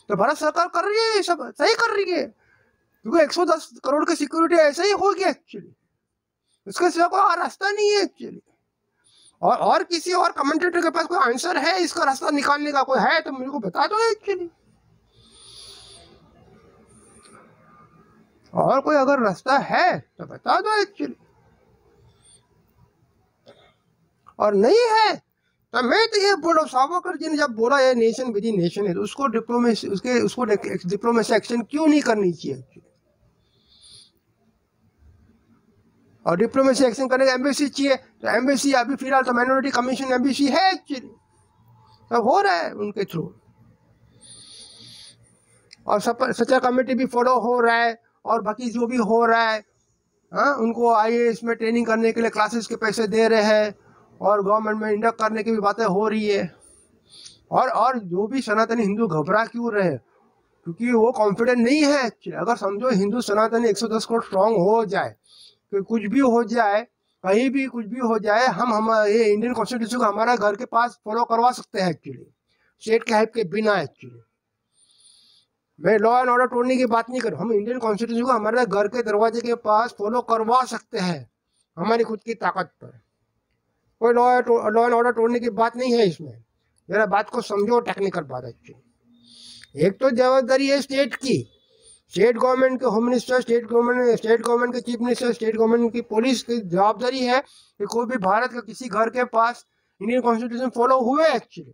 Speaker 1: तो भारत सरकार कर रही है, सब सही कर रही है, क्योंकि 110 करोड़ की सिक्योरिटी ऐसे ही होगी एक्चुअली, उसके सिवा कोई और रास्ता नहीं है एक्चुअली। और किसी और कमेंटेटर के पास कोई आंसर है इसका रास्ता निकालने का, कोई है तो मेरे को बता दो एक्चुअली। और कोई अगर रास्ता है तो बता दो एक्चुअली, और नहीं है तो मैं तो ये बोल रहा हूँ, सावरकर जी ने जब बोला ये नेशन विद इन नेशन है, तो उसको डिप्लोमेसी एक्शन क्यों नहीं करनी चाहिए। और डिप्लोमेसी एक्शन करने का एम्बेसी चाहिए, तो एम्बेसी अभी फिलहाल तो माइनॉरिटी कमीशन एम्बेसी है एक्चुअली, सब हो रहा है उनके थ्रू, और सच्चा कमेटी भी फॉलो हो रहा है, और बाकी जो भी हो रहा है, हाँ, उनको IAS में ट्रेनिंग करने के लिए क्लासेस के पैसे दे रहे हैं, और गवर्नमेंट में इंडक्ट करने की भी बातें हो रही है। और जो भी सनातनी हिंदू घबरा क्यों रहे, क्योंकि वो कॉन्फिडेंट नहीं है एक्चुअली। अगर समझो हिंदू सनातनी 110 करोड़ स्ट्रॉन्ग हो जाए, कि कुछ भी हो जाए, कहीं भी कुछ भी हो जाए, हम ये इंडियन कॉन्स्टिट्यूशन को हमारा घर के पास फॉलो करवा सकते हैं एक्चुअली, स्टेट के हेल्प के बिना एक्चुअली। मैं लॉ एंड ऑर्डर तोड़ने की बात नहीं कर रहा, हम इंडियन कॉन्स्टिट्यूशन को हमारे घर के दरवाजे के पास फॉलो करवा सकते हैं हमारी खुद की ताकत पर। कोई लॉ एंड ऑर्डर तोड़ने की बात नहीं है इसमें, जरा बात को समझो, टेक्निकल बात एक्चुअली। एक तो जवाबदारी है स्टेट की, स्टेट गवर्नमेंट के होम मिनिस्टर, स्टेट गवर्नमेंट के चीफ मिनिस्टर, स्टेट गवर्नमेंट की पुलिस की जवाबदारी है कि कोई भी भारत का किसी घर के पास इंडियन कॉन्स्टिट्यूशन फॉलो हुए एक्चुअली।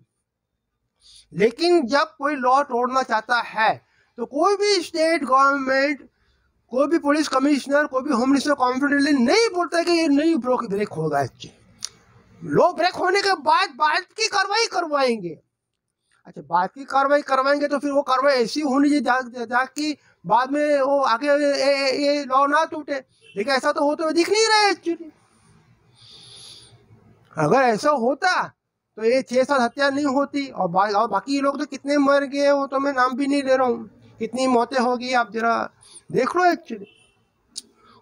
Speaker 1: लेकिन जब कोई लॉ तोड़ना चाहता है तो कोई भी स्टेट गवर्नमेंट, कोई भी पुलिस कमिश्नर, कोई भी होम मिनिस्टर कॉन्फिडेंटली नहीं बोलता है कि ये नहीं ब्रेक होगा एक्चुअली। लॉ ब्रेक होने के बाद की कार्रवाई करवाएंगे। अच्छा, बाद की कार्रवाई करवाएंगे तो फिर वो कार्रवाई ऐसी होनी चाहिए ताकि बाद में वो आगे ये लॉ ना टूटे, लेकिन ऐसा तो होते हुए दिख नहीं रहा है एक्चुअली। अगर ऐसा होता तो ये 6-7 हत्या नहीं होती, और बाकी लोग तो कितने मर गए वो तो मैं नाम भी नहीं ले रहा हूँ, कितनी मौतें होगी आप जरा देख लो एक्चुअली।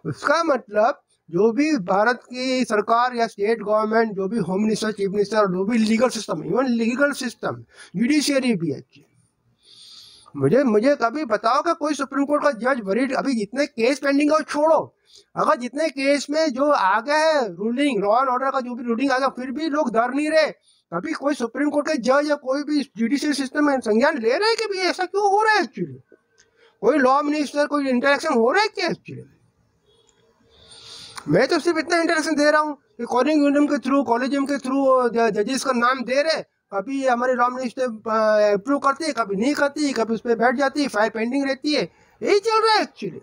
Speaker 1: उसका मतलब जो भी भारत की सरकार या स्टेट गवर्नमेंट, जो भी होम मिनिस्टर, चीफ मिनिस्टर, जो भी legal system, even legal system, judiciary भी है। मुझे कभी बताओ कि कोई सुप्रीम कोर्ट का जज वरीड, अभी जितने केस पेंडिंग है वो छोड़ो, अगर जितने केस में जो आ गया है रूलिंग, लॉ एंड ऑर्डर का जो भी रूलिंग आ गया, फिर भी लोग डर नहीं रहे, कभी कोई सुप्रीम कोर्ट के जज या कोई भी जुडिशियल सिस्टम में संज्ञान ले रहे हैं कि भाई ऐसा क्यों हो रहा है एक्चुअली, कोई लॉ मिनिस्टर कोई इंटरेक्शन हो रहा है क्या एक्चुअली। मैं तो सिर्फ इतना इंटरेक्शन दे रहा हूँ कि कॉलेजियम के थ्रू जजेस का नाम दे रहे, कभी हमारे लॉ मिनिस्टर अप्रूव करती है, कभी नहीं करती, कभी उस पर बैठ जाती है, फाइल पेंडिंग रहती है, यही चल रहा है एक्चुअली।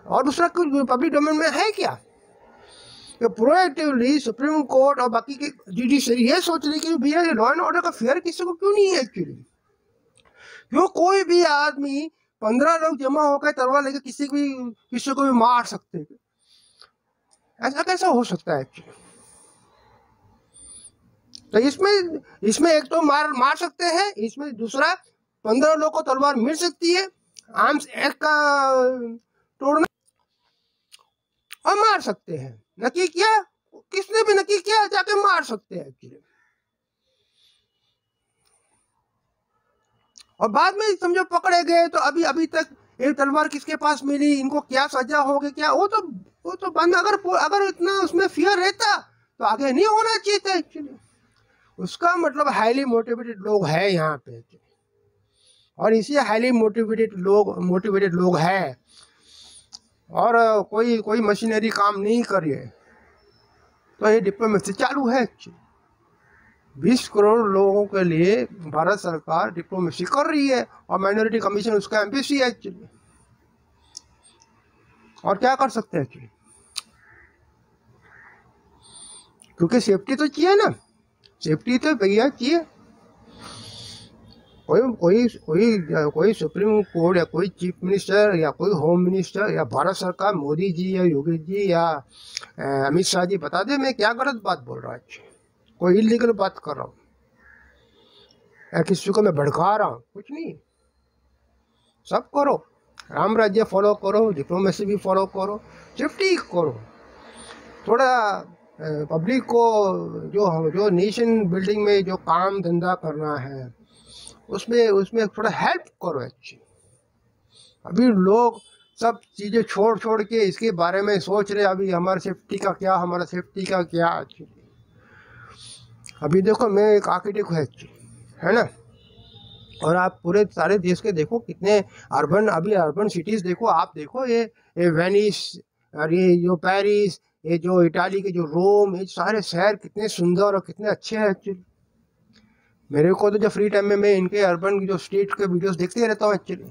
Speaker 1: और दूसरा कुछ पब्लिक डोमेन में है क्या कि प्रोएक्टिवली सुप्रीम कोर्ट और बाकी की जुडिशरी ये सोच रही कि भैया लॉ एंड ऑर्डर का फेयर किसी को क्यों नहीं है एक्चुअली। क्यों कोई भी आदमी 15 लोग जमा होकर तलवार लेकर किसी को भी मार सकते हैं, ऐसा कैसा हो सकता है एक्चुअली। तो इसमें एक तो मार सकते हैं, इसमें दूसरा 15 लोग को तलवार मिल सकती है, आर्म्स एक्ट का तोड़ना, और मार सकते हैं, नकी किया, किसने भी नकी किया जाके मार सकते हैं एक्चुअली। और बाद में समझो पकड़े गए तो अभी तक ये तलवार किसके पास मिली, इनको क्या सजा होगी, क्या वो तो बंद, अगर इतना उसमें फियर रहता तो आगे नहीं होना चाहिए था एक्चुअली। उसका मतलब हाईली मोटिवेटेड लोग हैं यहाँ पे, और इसी हाईली मोटिवेटेड लोग हैं, और कोई मशीनरी काम नहीं कर रही है, तो ये डिप्लोमेसी चालू है एक्चुअली। 20 करोड़ लोगों के लिए भारत सरकार डिप्लोमेसी कर रही है, और माइनॉरिटी कमीशन उसका एम्बेसी है एक्चुअली। और क्या कर सकते हैं एक्चुअली, क्योंकि सेफ्टी तो चाहिए ना, सेफ्टी तो भैया चाहिए। कोई सुप्रीम कोर्ट या कोई चीफ मिनिस्टर या कोई होम मिनिस्टर या भारत सरकार, मोदी जी या योगी जी या अमित शाह जी बता दे मैं क्या गलत बात बोल रहा हूँ, कोई इलीगल बात कर रहा हूँ या किसी को मैं भड़का रहा हूँ, कुछ नहीं। सब करो, राम राज्य फॉलो करो, डिप्लोमेसी भी फॉलो करो, सेफ्टी करो, थोड़ा पब्लिक को जो नेशन बिल्डिंग में जो काम धंधा करना है उसमें थोड़ा हेल्प करो अच्छी। अभी लोग सब चीज़ें छोड़ के इसके बारे में सोच रहे, अभी हमारा सेफ्टी का क्या अच्छी। अभी देखो मैं एक आर्किटेक्ट हूँ अच्छी, है ना, और आप पूरे सारे देश के देखो कितने अर्बन सिटीज़ देखो, आप देखो ये वेनिस और ये जो पेरिस, ये जो इटाली के जो रोम, ये सारे शहर कितने सुंदर और कितने अच्छे हैं एक्चुअली। मेरे को तो जब फ्री टाइम में मैं इनके अर्बन जो स्टेट के वीडियोस देखते रहता हूँ एक्चुअली,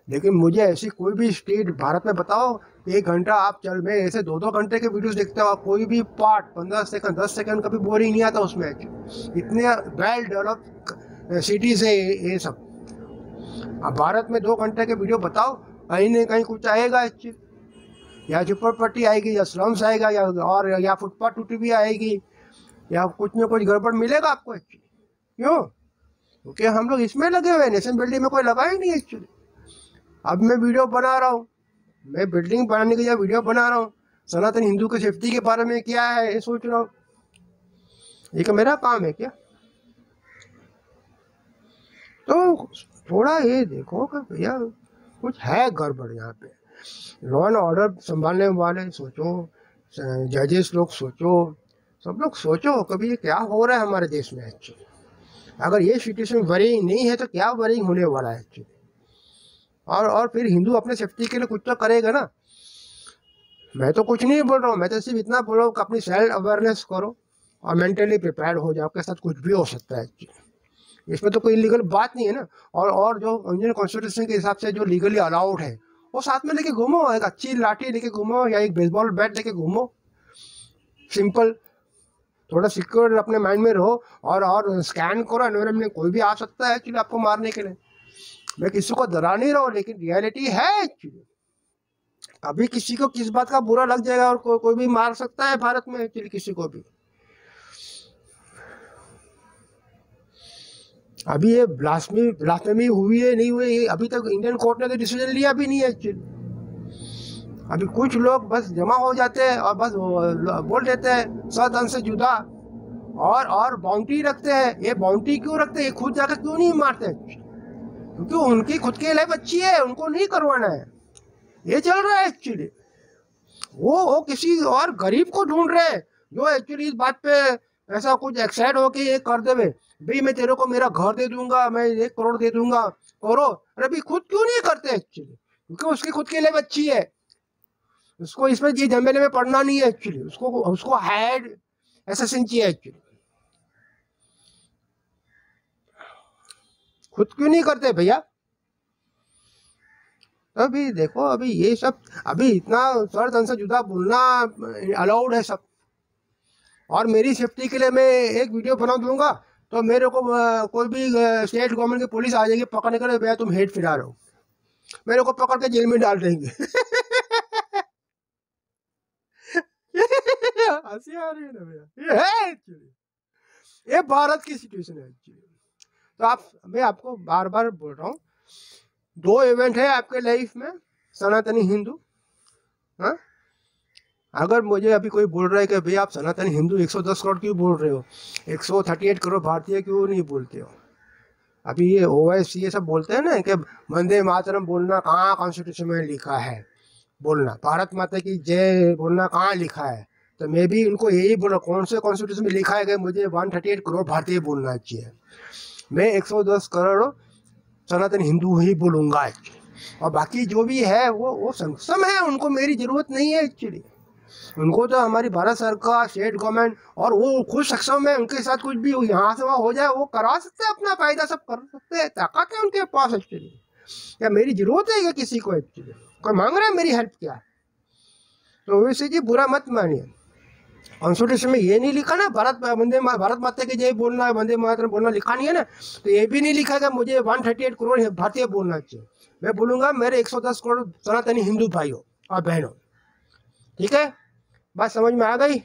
Speaker 1: लेकिन मुझे ऐसी कोई भी स्टेट भारत में बताओ 1 घंटा आप चल, मैं ऐसे 2-2 घंटे के वीडियोस देखता हूँ, कोई भी पार्ट 15 सेकंड 10 सेकंड का भी बोरिंग नहीं आता उसमें एक्चुअली। इतने वेल डेवलप्ड सिटीज़ है ये सब। अब भारत में 2 घंटे के वीडियो बताओ, कहीं न कहीं कुछ आएगा एक्चुअली, या झुपड़पट्टी आएगी या स्लम्स आएगा या फुटपाथ टूटी भी आएगी, या कुछ न कुछ गड़बड़ मिलेगा आपको एक्चुअली। क्यों? क्योंकि हम लोग इसमें लगे हुए हैं, नेशन बिल्डिंग में कोई लगा ही नहीं एक्चुअली। अब मैं वीडियो बना रहा हूँ, मैं बिल्डिंग बनाने के लिए वीडियो बना रहा हूँ, सनातन हिंदू के सेफ्टी के बारे में क्या है ये सोच रहा हूँ, ये क्या मेरा काम है क्या? तो थोड़ा ये देखो कि भैया कुछ है गड़बड़ यहाँ पे। लॉ एंड ऑर्डर संभालने वाले सोचो, जजेस लोग सोचो, सब लोग सोचो कभी ये क्या हो रहा है हमारे देश में एक्चुअली। अगर ये सिचुएशन वरिंग नहीं है तो क्या वरिंग होने वाला है एक्चुअली। और फिर हिंदू अपने सेफ्टी के लिए कुछ तो करेगा ना। मैं तो कुछ नहीं बोल रहा हूँ, मैं तो सिर्फ इतना बोल रहा हूँ कि अपनी सेल्फ अवेयरनेस करो और मेंटली प्रिपेयर हो जाओ, आपके साथ कुछ भी हो सकता है एक्चुअली। इसमें तो कोई लीगल बात नहीं है ना। और जो इंडियन कॉन्स्टिट्यूशन के हिसाब से जो लीगली अलाउड है वो साथ में लेके घूमो, एक अच्छी लाठी लेके घूमो या एक बेसबॉल बैट लेके घूमो, सिंपल। थोड़ा सिक्योर अपने माइंड में रहो, और स्कैन करो एनवायरनमेंट, कोई भी आ सकता है एक्चुअली आपको मारने के लिए। मैं किसी को डरा नहीं रहा हूँ, लेकिन रियलिटी है एक्चुअली। अभी किसी को किस बात का बुरा लग जाएगा और कोई भी मार सकता है भारत में एक्चुअली किसी को भी। अभी ये ब्लास्फेमी हुई है नहीं हुई, अभी तक इंडियन कोर्ट ने तो डिसीजन लिया भी नहीं है एक्चुअली। अभी कुछ लोग बस जमा हो जाते हैं और बस बोल देते हैं सदन से जुदा, और बाउंड्री रखते हैं। ये बाउंड्री क्यों रखते हैं, ये खुद जाकर क्यों नहीं मारते? क्योंकि उनकी खुद की लाइफ अच्छी है, उनको नहीं करवाना है, ये चल रहा है एक्चुअली। वो किसी और गरीब को ढूंढ रहे हैं जो एक्चुअली इस बात पे ऐसा कुछ एक्साइट हो के ये कर देवे, भाई मैं तेरे को मेरा घर दे दूंगा, मैं 1 करोड़ दे दूंगा, करो। अरे भाई खुद क्यों नहीं करते एक्चुअली? क्योंकि उसकी खुद की लाइफ अच्छी है, उसको इसमें ये झमेले में पड़ना नहीं है एक्चुअली। उसको हाइड एसेसिन चाहिए एक्चुअली। खुद क्यों नहीं करते भैया? अभी देखो, अभी ये सब, अभी इतना सर तन से जुदा बोलना अलाउड है सब। और मेरी सेफ्टी के लिए मैं एक वीडियो बना दूंगा तो मेरे को कोई भी स्टेट गवर्नमेंट की पुलिस आ जाएगी पकड़ने के लिए, भैया तुम हेट फिरा रहे हो, मेरे को पकड़ के जेल में डाल देंगे। हंसी आ रही है ना भैया, ये है एक्चुअली, ये भारत की सिचुएशन है एक्चुअली। तो मैं आपको बार बार बोल रहा हूँ, 2 इवेंट है आपके लाइफ में, सनातनी हिंदू। हाँ, अगर मुझे अभी कोई बोल रहा है कि भैया आप सनातनी हिंदू 110 करोड़ क्यों बोल रहे हो, 138 करोड़ भारतीय क्यों नहीं बोलते हो? अभी ये ओवैसी ये सब बोलते हैं ना कि वंदे मातरम बोलना कहाँ कॉन्स्टिट्यूशन में लिखा है, बोलना भारत माता की जय बोलना कहाँ लिखा है। तो मैं भी उनको यही बोला, कौन से कॉन्स्टिट्यूशन में लिखा है कि मुझे 138 करोड़ भारतीय बोलना चाहिए। मैं 110 करोड़ सनातन हिंदू ही बोलूँगा एक्चुअली, और बाकी जो भी है वो सक्षम है, उनको मेरी ज़रूरत नहीं है एक्चुअली। उनको तो हमारी भारत सरकार, स्टेट गवर्नमेंट, और वो खुद सक्षम है, उनके साथ कुछ भी यहाँ से वहाँ हो जाए वो करा सकते हैं, अपना फायदा सब कर सकते हैं, ताकत है उनके पास एक्चुअली। क्या मेरी जरूरत है क्या किसी को एक्चुअली? कोई मांग रहा है मेरी हेल्प क्या? तो वैसे जी बुरा मत मानिए, कॉन्स्टिट्यूशन में ये नहीं लिखा ना भारत माता की जय बोलना है, वंदे मातरम बोलना लिखा नहीं है ना। तो ये भी नहीं लिखा कि मुझे 138 करोड़ भारतीय बोलना चाहिए। मैं बोलूँगा मेरे 110 करोड़ सनातनी हिंदू भाइयों और बहनों। ठीक है, बात समझ में आ गई?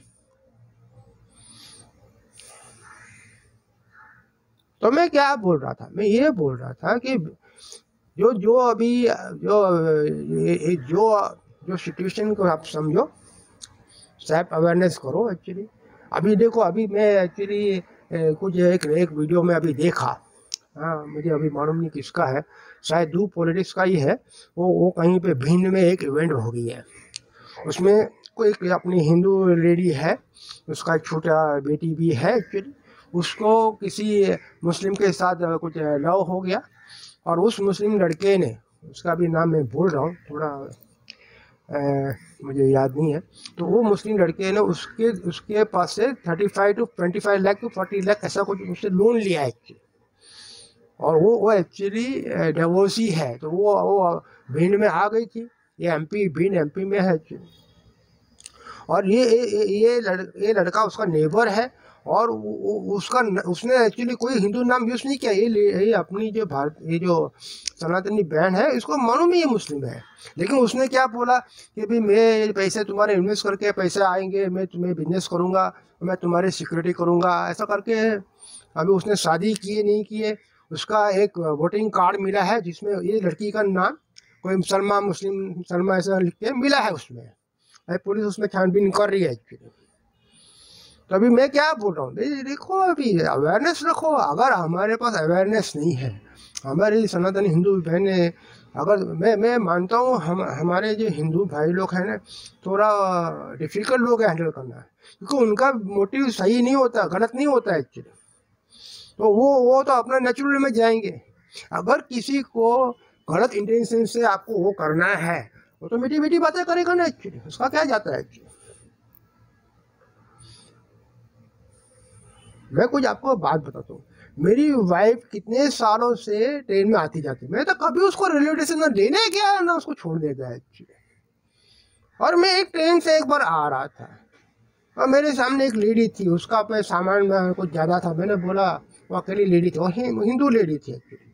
Speaker 1: तो मैं क्या बोल रहा था, मैं ये बोल रहा था कि जो जो अभी जो सिचुएशन को आप समझो, सेल्फ अवेयरनेस करो एक्चुअली। अभी देखो, अभी मैं एक्चुअली कुछ एक वीडियो में अभी देखा, हाँ मुझे अभी मालूम नहीं किसका है, शायद डू पॉलिटिक्स का ही है। वो कहीं पे भिंड में एक इवेंट हो गई है, उसमें कोई अपनी हिंदू लेडी है, उसका एक छोटा बेटी भी है एक्चुअली। उसको किसी मुस्लिम के साथ कुछ लव हो गया, और उस मुस्लिम लड़के ने, उसका भी नाम मैं भूल रहा हूँ थोड़ा, मुझे याद नहीं है। तो वो मुस्लिम लड़के ने उसके पास से 35 to 25 लाख to 40 लाख ऐसा कुछ उससे लोन लिया है एक्चुअली। और वो एक्चुअली डिवोर्सी है। तो वो भिंड में आ गई थी, ये भिंड एमपी में है एक्चुअली। और ये लड़का उसका नेबर है, और उसने एक्चुअली कोई हिंदू नाम यूज़ नहीं किया। ये अपनी जो ये जो सनातनी बहन है, इसको मालूम ही ये मुस्लिम है, लेकिन उसने क्या बोला कि भाई मैं पैसे तुम्हारे इन्वेस्ट करके पैसे आएंगे, मैं तुम्हें बिजनेस करूँगा, मैं तुम्हारी सिक्योरिटी करूँगा, ऐसा करके। अभी उसने शादी किए नहीं किए, उसका एक वोटिंग कार्ड मिला है जिसमें ये लड़की का नाम कोई मुस्लिम सलमा ऐसा लिख के मिला है उसमें। पुलिस उसमें छानबीन कर रही है एक्चुअली। तो अभी मैं क्या बोल रहा हूँ, देखो अभी अवेयरनेस रखो। अगर हमारे पास अवेयरनेस नहीं है, हमारी सनातनी हिंदू बहनें, अगर मैं मानता हूँ हमारे जो हिंदू भाई लोग हैं ना, थोड़ा डिफ़िकल्ट लोग है हैंडल करना, क्योंकि उनका मोटिव सही नहीं होता, गलत नहीं होता एक्चुअली। तो वो तो अपना नेचुरल में जाएंगे। अगर किसी को गलत इंटेंशन से आपको वो करना है, वो तो मीठी मीठी बातें करेगा ना एक्चुअली, उसका क्या जाता है एक्चुअली। मैं कुछ आपको बात बताता हूँ, मेरी वाइफ कितने सालों से ट्रेन में आती जाती, मैं तो कभी उसको रेलवे स्टेशन ना लेने गया ना उसको छोड़ने गया एक्चुअली। और मैं एक ट्रेन से एक बार आ रहा था, और मेरे सामने एक लेडी थी, उसका पे सामान कुछ ज़्यादा था। मैंने बोला, वो अकेली लेडी थी, वो हिंदू लेडी थी एक्चुअली।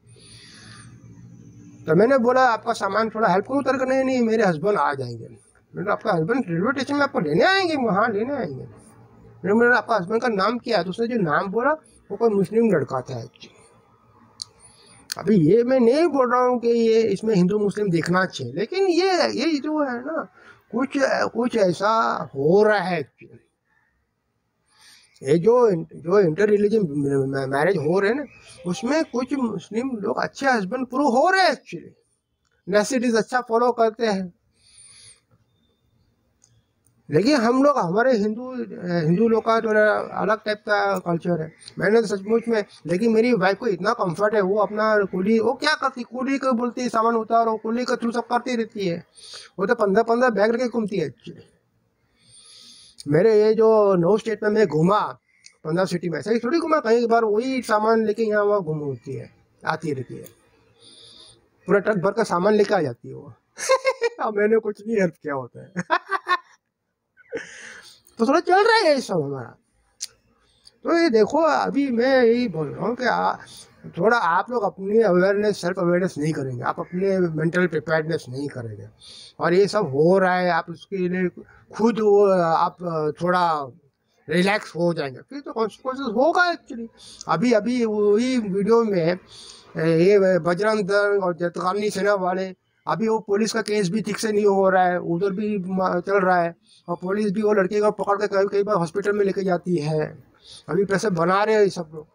Speaker 1: तो मैंने बोला आपका सामान थोड़ा हेल्प करूँ उतर कर? नहीं मेरे हस्बैंड आ जाएंगे। मैंने आपका हस्बैंड रेलवे स्टेशन में आपको लेने आएंगे? हाँ लेने आएंगे। मैंने आपका हस्बैंड का नाम क्या है? तो उसने जो नाम बोला वो कोई मुस्लिम लड़का था एक्चुअली। अभी ये मैं नहीं बोल रहा हूँ कि ये इसमें हिंदू मुस्लिम देखना चाहिए, लेकिन ये जो है ना, कुछ ऐसा हो रहा है एक्चुअली। ये जो इंटर रिलीजन मैरिज हो रहे हैं ना, उसमें कुछ मुस्लिम लोग अच्छे हस्बैंड प्रूव हो रहे हैं एक्चुअली, नेसिटीज अच्छा फॉलो करते हैं। लेकिन हम लोग, हमारे हिंदू लोग का थोड़ा अलग टाइप का कल्चर है। मैंने तो सचमुच में, लेकिन मेरी वाइफ को इतना कंफर्ट है, वो अपना कुली, वो क्या करती, कुली को बोलती है सामान उतारो, कुली के थ्रू सब करती रहती है। वो तो 15 बैग लेके घूमती है एक्चुअली। मेरे ये जो 9 स्टेट में मैं घूमा, 15 सिटी में, ऐसा ही थोड़ी घूमा, कहीं बार वही सामान लेके यहाँ वहाँ घूम होती है, आती रहती है, पूरा ट्रक भर का सामान लेके आ जाती है वो। अब मैंने कुछ नहीं हेल्प किया होता है। तो थोड़ा चल रहा है ये सब हमारा। तो ये देखो, अभी मैं यही बोल रहा हूँ कि थोड़ा आप लोग अपनी अवेयरनेस, सेल्फ अवेयरनेस नहीं करेंगे, आप अपने मेंटल प्रिपेयर्डनेस नहीं करेंगे, और ये सब हो रहा है, आप उसके लिए खुद आप थोड़ा रिलैक्स हो जाएंगे, फिर तो कॉन्सिक्वेंसेस होगा एक्चुअली। अभी अभी वही वीडियो में ये बजरंग दल और जतगानी सेना वाले, अभी वो पुलिस का केस भी ठीक से नहीं हो रहा है, उधर भी चल रहा है, और पुलिस भी वो लड़के को पकड़ के कई बार हॉस्पिटल में लेके जाती है। अभी पैसे बना रहे हैं सब लोग,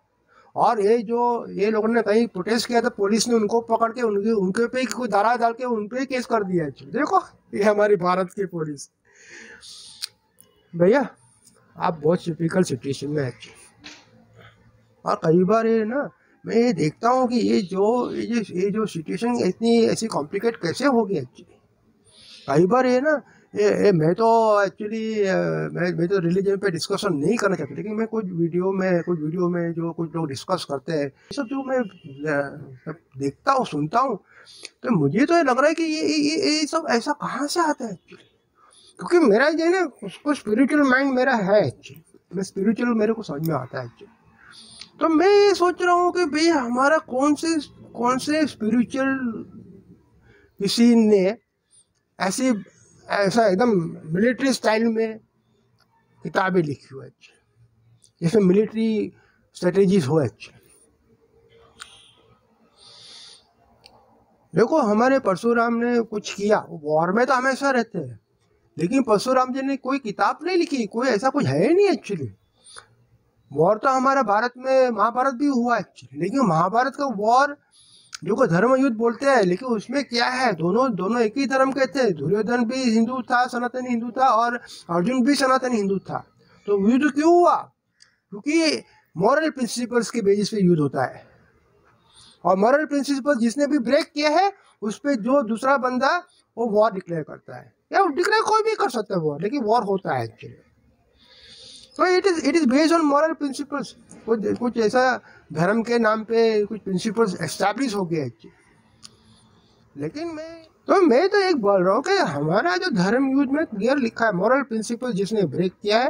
Speaker 1: और ये लोगों ने कहीं प्रोटेस्ट किया तो पुलिस ने उनको पकड़ के उनके पे कोई धारा डाल के उन पे केस कर दिया। देखो ये हमारी भारत की पुलिस। भैया आप बहुत टिपिकल सिचुएशन में है। और कई बार ये ना मैं ये देखता हूँ कि ये जो सिचुएशन इतनी ऐसी कॉम्प्लिकेट कैसे हो गई एक्चुअली। कई बार ये ना मैं तो एक्चुअली मैं तो रिलीजन पे डिस्कशन नहीं करना चाहता, लेकिन मैं कुछ वीडियो में जो कुछ लोग डिस्कस करते हैं ये सब जो मैं देखता हूँ सुनता हूँ, तो मुझे तो ये लग रहा है कि ये सब ऐसा कहाँ से आता है एक्चुअली। क्योंकि मेरा जो है ना कुछ स्पिरिचुअल माइंड मेरा है एक्चुअली, मैं स्पिरिचुअल मेरे को समझ में आता है एक्चुअली। तो मैं ये सोच रहा हूँ कि भाई हमारा कौन से स्पिरिचुअल किसी ने ऐसा एकदम मिलिट्री स्टाइल में किताबें लिखी हुई है, जैसे मिलिट्री स्ट्रेटेजीज हो एक्चुअली। देखो हमारे परशुराम ने कुछ किया, वॉर में तो हमेशा रहते हैं, लेकिन परशुराम जी ने कोई किताब नहीं लिखी, कोई ऐसा कुछ है ही नहीं एक्चुअली। वॉर तो हमारा भारत में महाभारत भी हुआ एक्चुअली, लेकिन महाभारत का वॉर जो को धर्म युद्ध बोलते हैं, लेकिन उसमें क्या है, दोनों एक ही धर्म के थे। दुर्योधन भी हिंदू था, सनातनी हिंदू था, और अर्जुन भी सनातनी हिंदू था। तो युद्ध क्यों हुआ? क्योंकि मॉरल प्रिंसिपल्स के बेसिस पे युद्ध होता है, और मॉरल प्रिंसिपल जिसने भी ब्रेक किया है उस पर जो दूसरा बंदा वो वॉर डिक्लेयर करता है, या डिक्लेयर कोई भी कर सकता है वॉर, लेकिन वॉर होता है एक्चुअली। तो it is based on moral principles. कुछ ऐसा धर्म के नाम पे कुछ प्रिंसिपल्स एस्टैब्लिश हो गए एक्चुअली। लेकिन मैं तो एक बोल रहा हूँ कि हमारा जो धर्म युद्ध में क्लियर लिखा है, मॉरल प्रिंसिपल जिसने ब्रेक किया है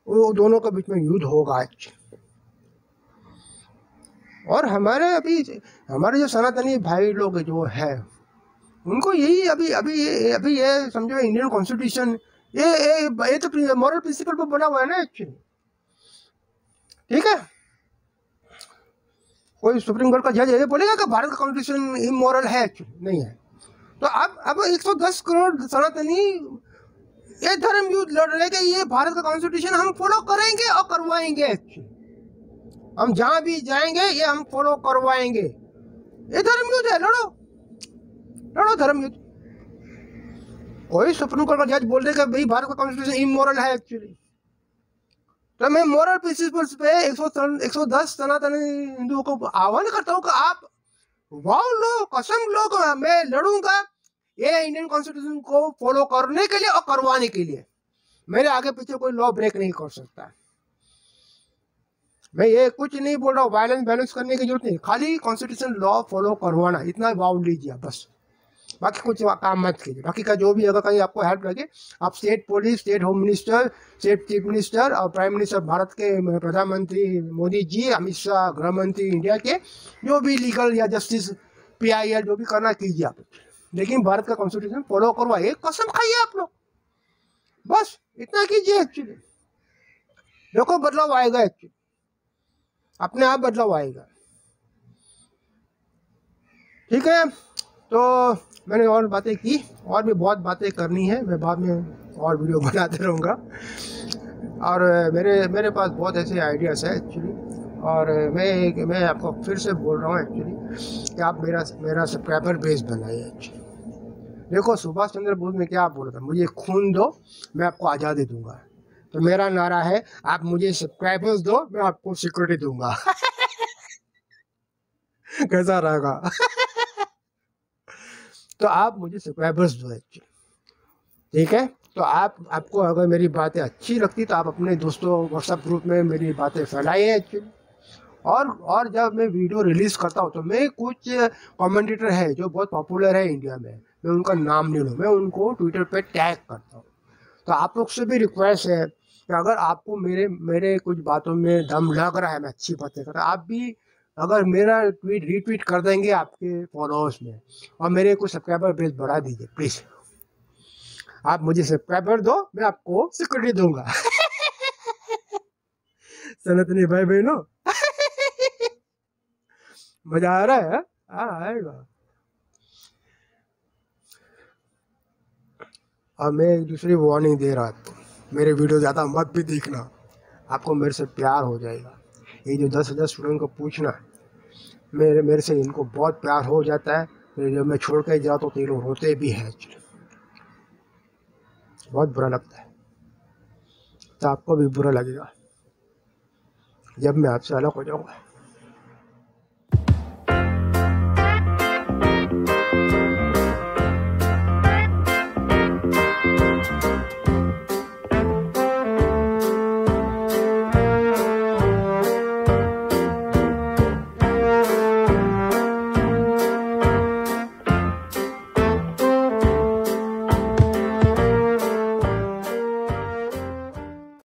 Speaker 1: वो दोनों के बीच में युद्ध होगा एक्चुअली। और हमारे जो सनातनी भाई लोग जो है उनको यही अभी ये समझो इंडियन कॉन्स्टिट्यूशन ये तो मॉरल प्रिंसिपल पर बना हुआ है ना एक्चुअली। ठीक है, कोई सुप्रीम कोर्ट का जज ये बोलेगा कि भारत का कॉन्स्टिट्यूशन इमोरल है? एक्चुअली नहीं है। तो अब 110 करोड़ सनातनी ये धर्म युद्ध लड़ रहे कि ये भारत का कॉन्स्टिट्यूशन हम फॉलो करेंगे और करवाएंगे एक्चुअली। हम जहां भी जाएंगे ये हम फॉलो करवाएंगे। ये धर्म युद्ध है, लड़ो धर्म युद्ध। कोई सुप्रीम कोर्ट का जज बोल देगा भाई भारत का कॉन्स्टिट्यूशन इमोरल है एक्चुअली, तो मैं मॉरल प्रिंसिपल्स पे 110 सनातनी हिंदुओं को आह्वान करता हूँ कि आप वाव लो, कसम लो, मैं लड़ूंगा ये इंडियन कॉन्स्टिट्यूशन को फॉलो करने के लिए और करवाने के लिए। मेरे आगे पीछे कोई लॉ ब्रेक नहीं कर सकता। मैं ये कुछ नहीं बोल रहा हूँ, वायलेंस बैलेंस करने की जरूरत नहीं, खाली कॉन्स्टिट्यूशन लॉ फॉलो करवाना, इतना वाव लीजिए बस। बाकी कुछ काम मत कीजिए। बाकी का जो भी अगर कहीं आपको हेल्प लगे, आप state police, state home minister, state chief minister और प्राइम मिनिस्टर भारत के प्रधानमंत्री मोदी जी, अमित शाह गृह मंत्री इंडिया के, जो भी लीगल या जस्टिस PIL जो भी करना कीजिए आप, लेकिन भारत का कॉन्स्टिट्यूशन फॉलो करवाइए, कसम खाइए आप लोग, बस इतना कीजिए एक्चुअली। देखो बदलाव आएगा एक्चुअली, अपने आप बदलाव आएगा। ठीक है, तो मैंने और बातें की, और भी बहुत बातें करनी है, मैं बाद में और वीडियो बनाते रहूँगा। और मेरे पास बहुत ऐसे आइडियाज़ है एक्चुअली। और मैं आपको फिर से बोल रहा हूँ एक्चुअली कि आप मेरा सब्सक्राइबर बेस बनाइए एक्चुअली। देखो सुभाष चंद्र बोस ने क्या बोला था, मुझे खून दो मैं आपको आज़ादी दूंगा। तो मेरा नारा है, आप मुझे सब्सक्राइबर्स दो मैं आपको सिक्योरिटी दूंगा। कैसा रहेगा? तो आप मुझे सब्सक्राइबर्स दो एक्चुअली। ठीक है, तो आपको अगर मेरी बातें अच्छी लगती तो आप अपने दोस्तों व्हाट्सएप ग्रुप में मेरी बातें फैलाइए एक्चुअली। और जब मैं वीडियो रिलीज़ करता हूँ तो मैं कुछ कमेंटेटर है जो बहुत पॉपुलर है इंडिया में, मैं उनका नाम नहीं लूँ, मैं उनको ट्विटर पे टैग करता हूँ। तो आप लोग से भी रिक्वेस्ट है कि अगर आपको मेरे कुछ बातों में दम लग रहा है, मैं अच्छी बातें कर रहा, आप भी अगर मेरा ट्वीट रीट्वीट कर देंगे आपके फॉलोअर्स में, और मेरे को सब्सक्राइबर बेस बढ़ा दीजिए प्लीज़। आप मुझे सब्सक्राइबर दो मैं आपको सिक्योरिटी दूंगा। सनातनी भाई बहनों, मजा आ रहा है? आएगा। और मैं एक दूसरी वार्निंग दे रहा था, मेरे वीडियो ज़्यादा मत भी देखना, आपको मेरे से प्यार हो जाएगा। ये जो 10,000 स्टूडेंट को पूछना, मेरे से इनको बहुत प्यार हो जाता है, जब मैं छोड़ के जाता तो ये लोग रोते भी हैं, बहुत बुरा लगता है। तो आपको भी बुरा लगेगा जब मैं आपसे अलग हो जाऊँगा।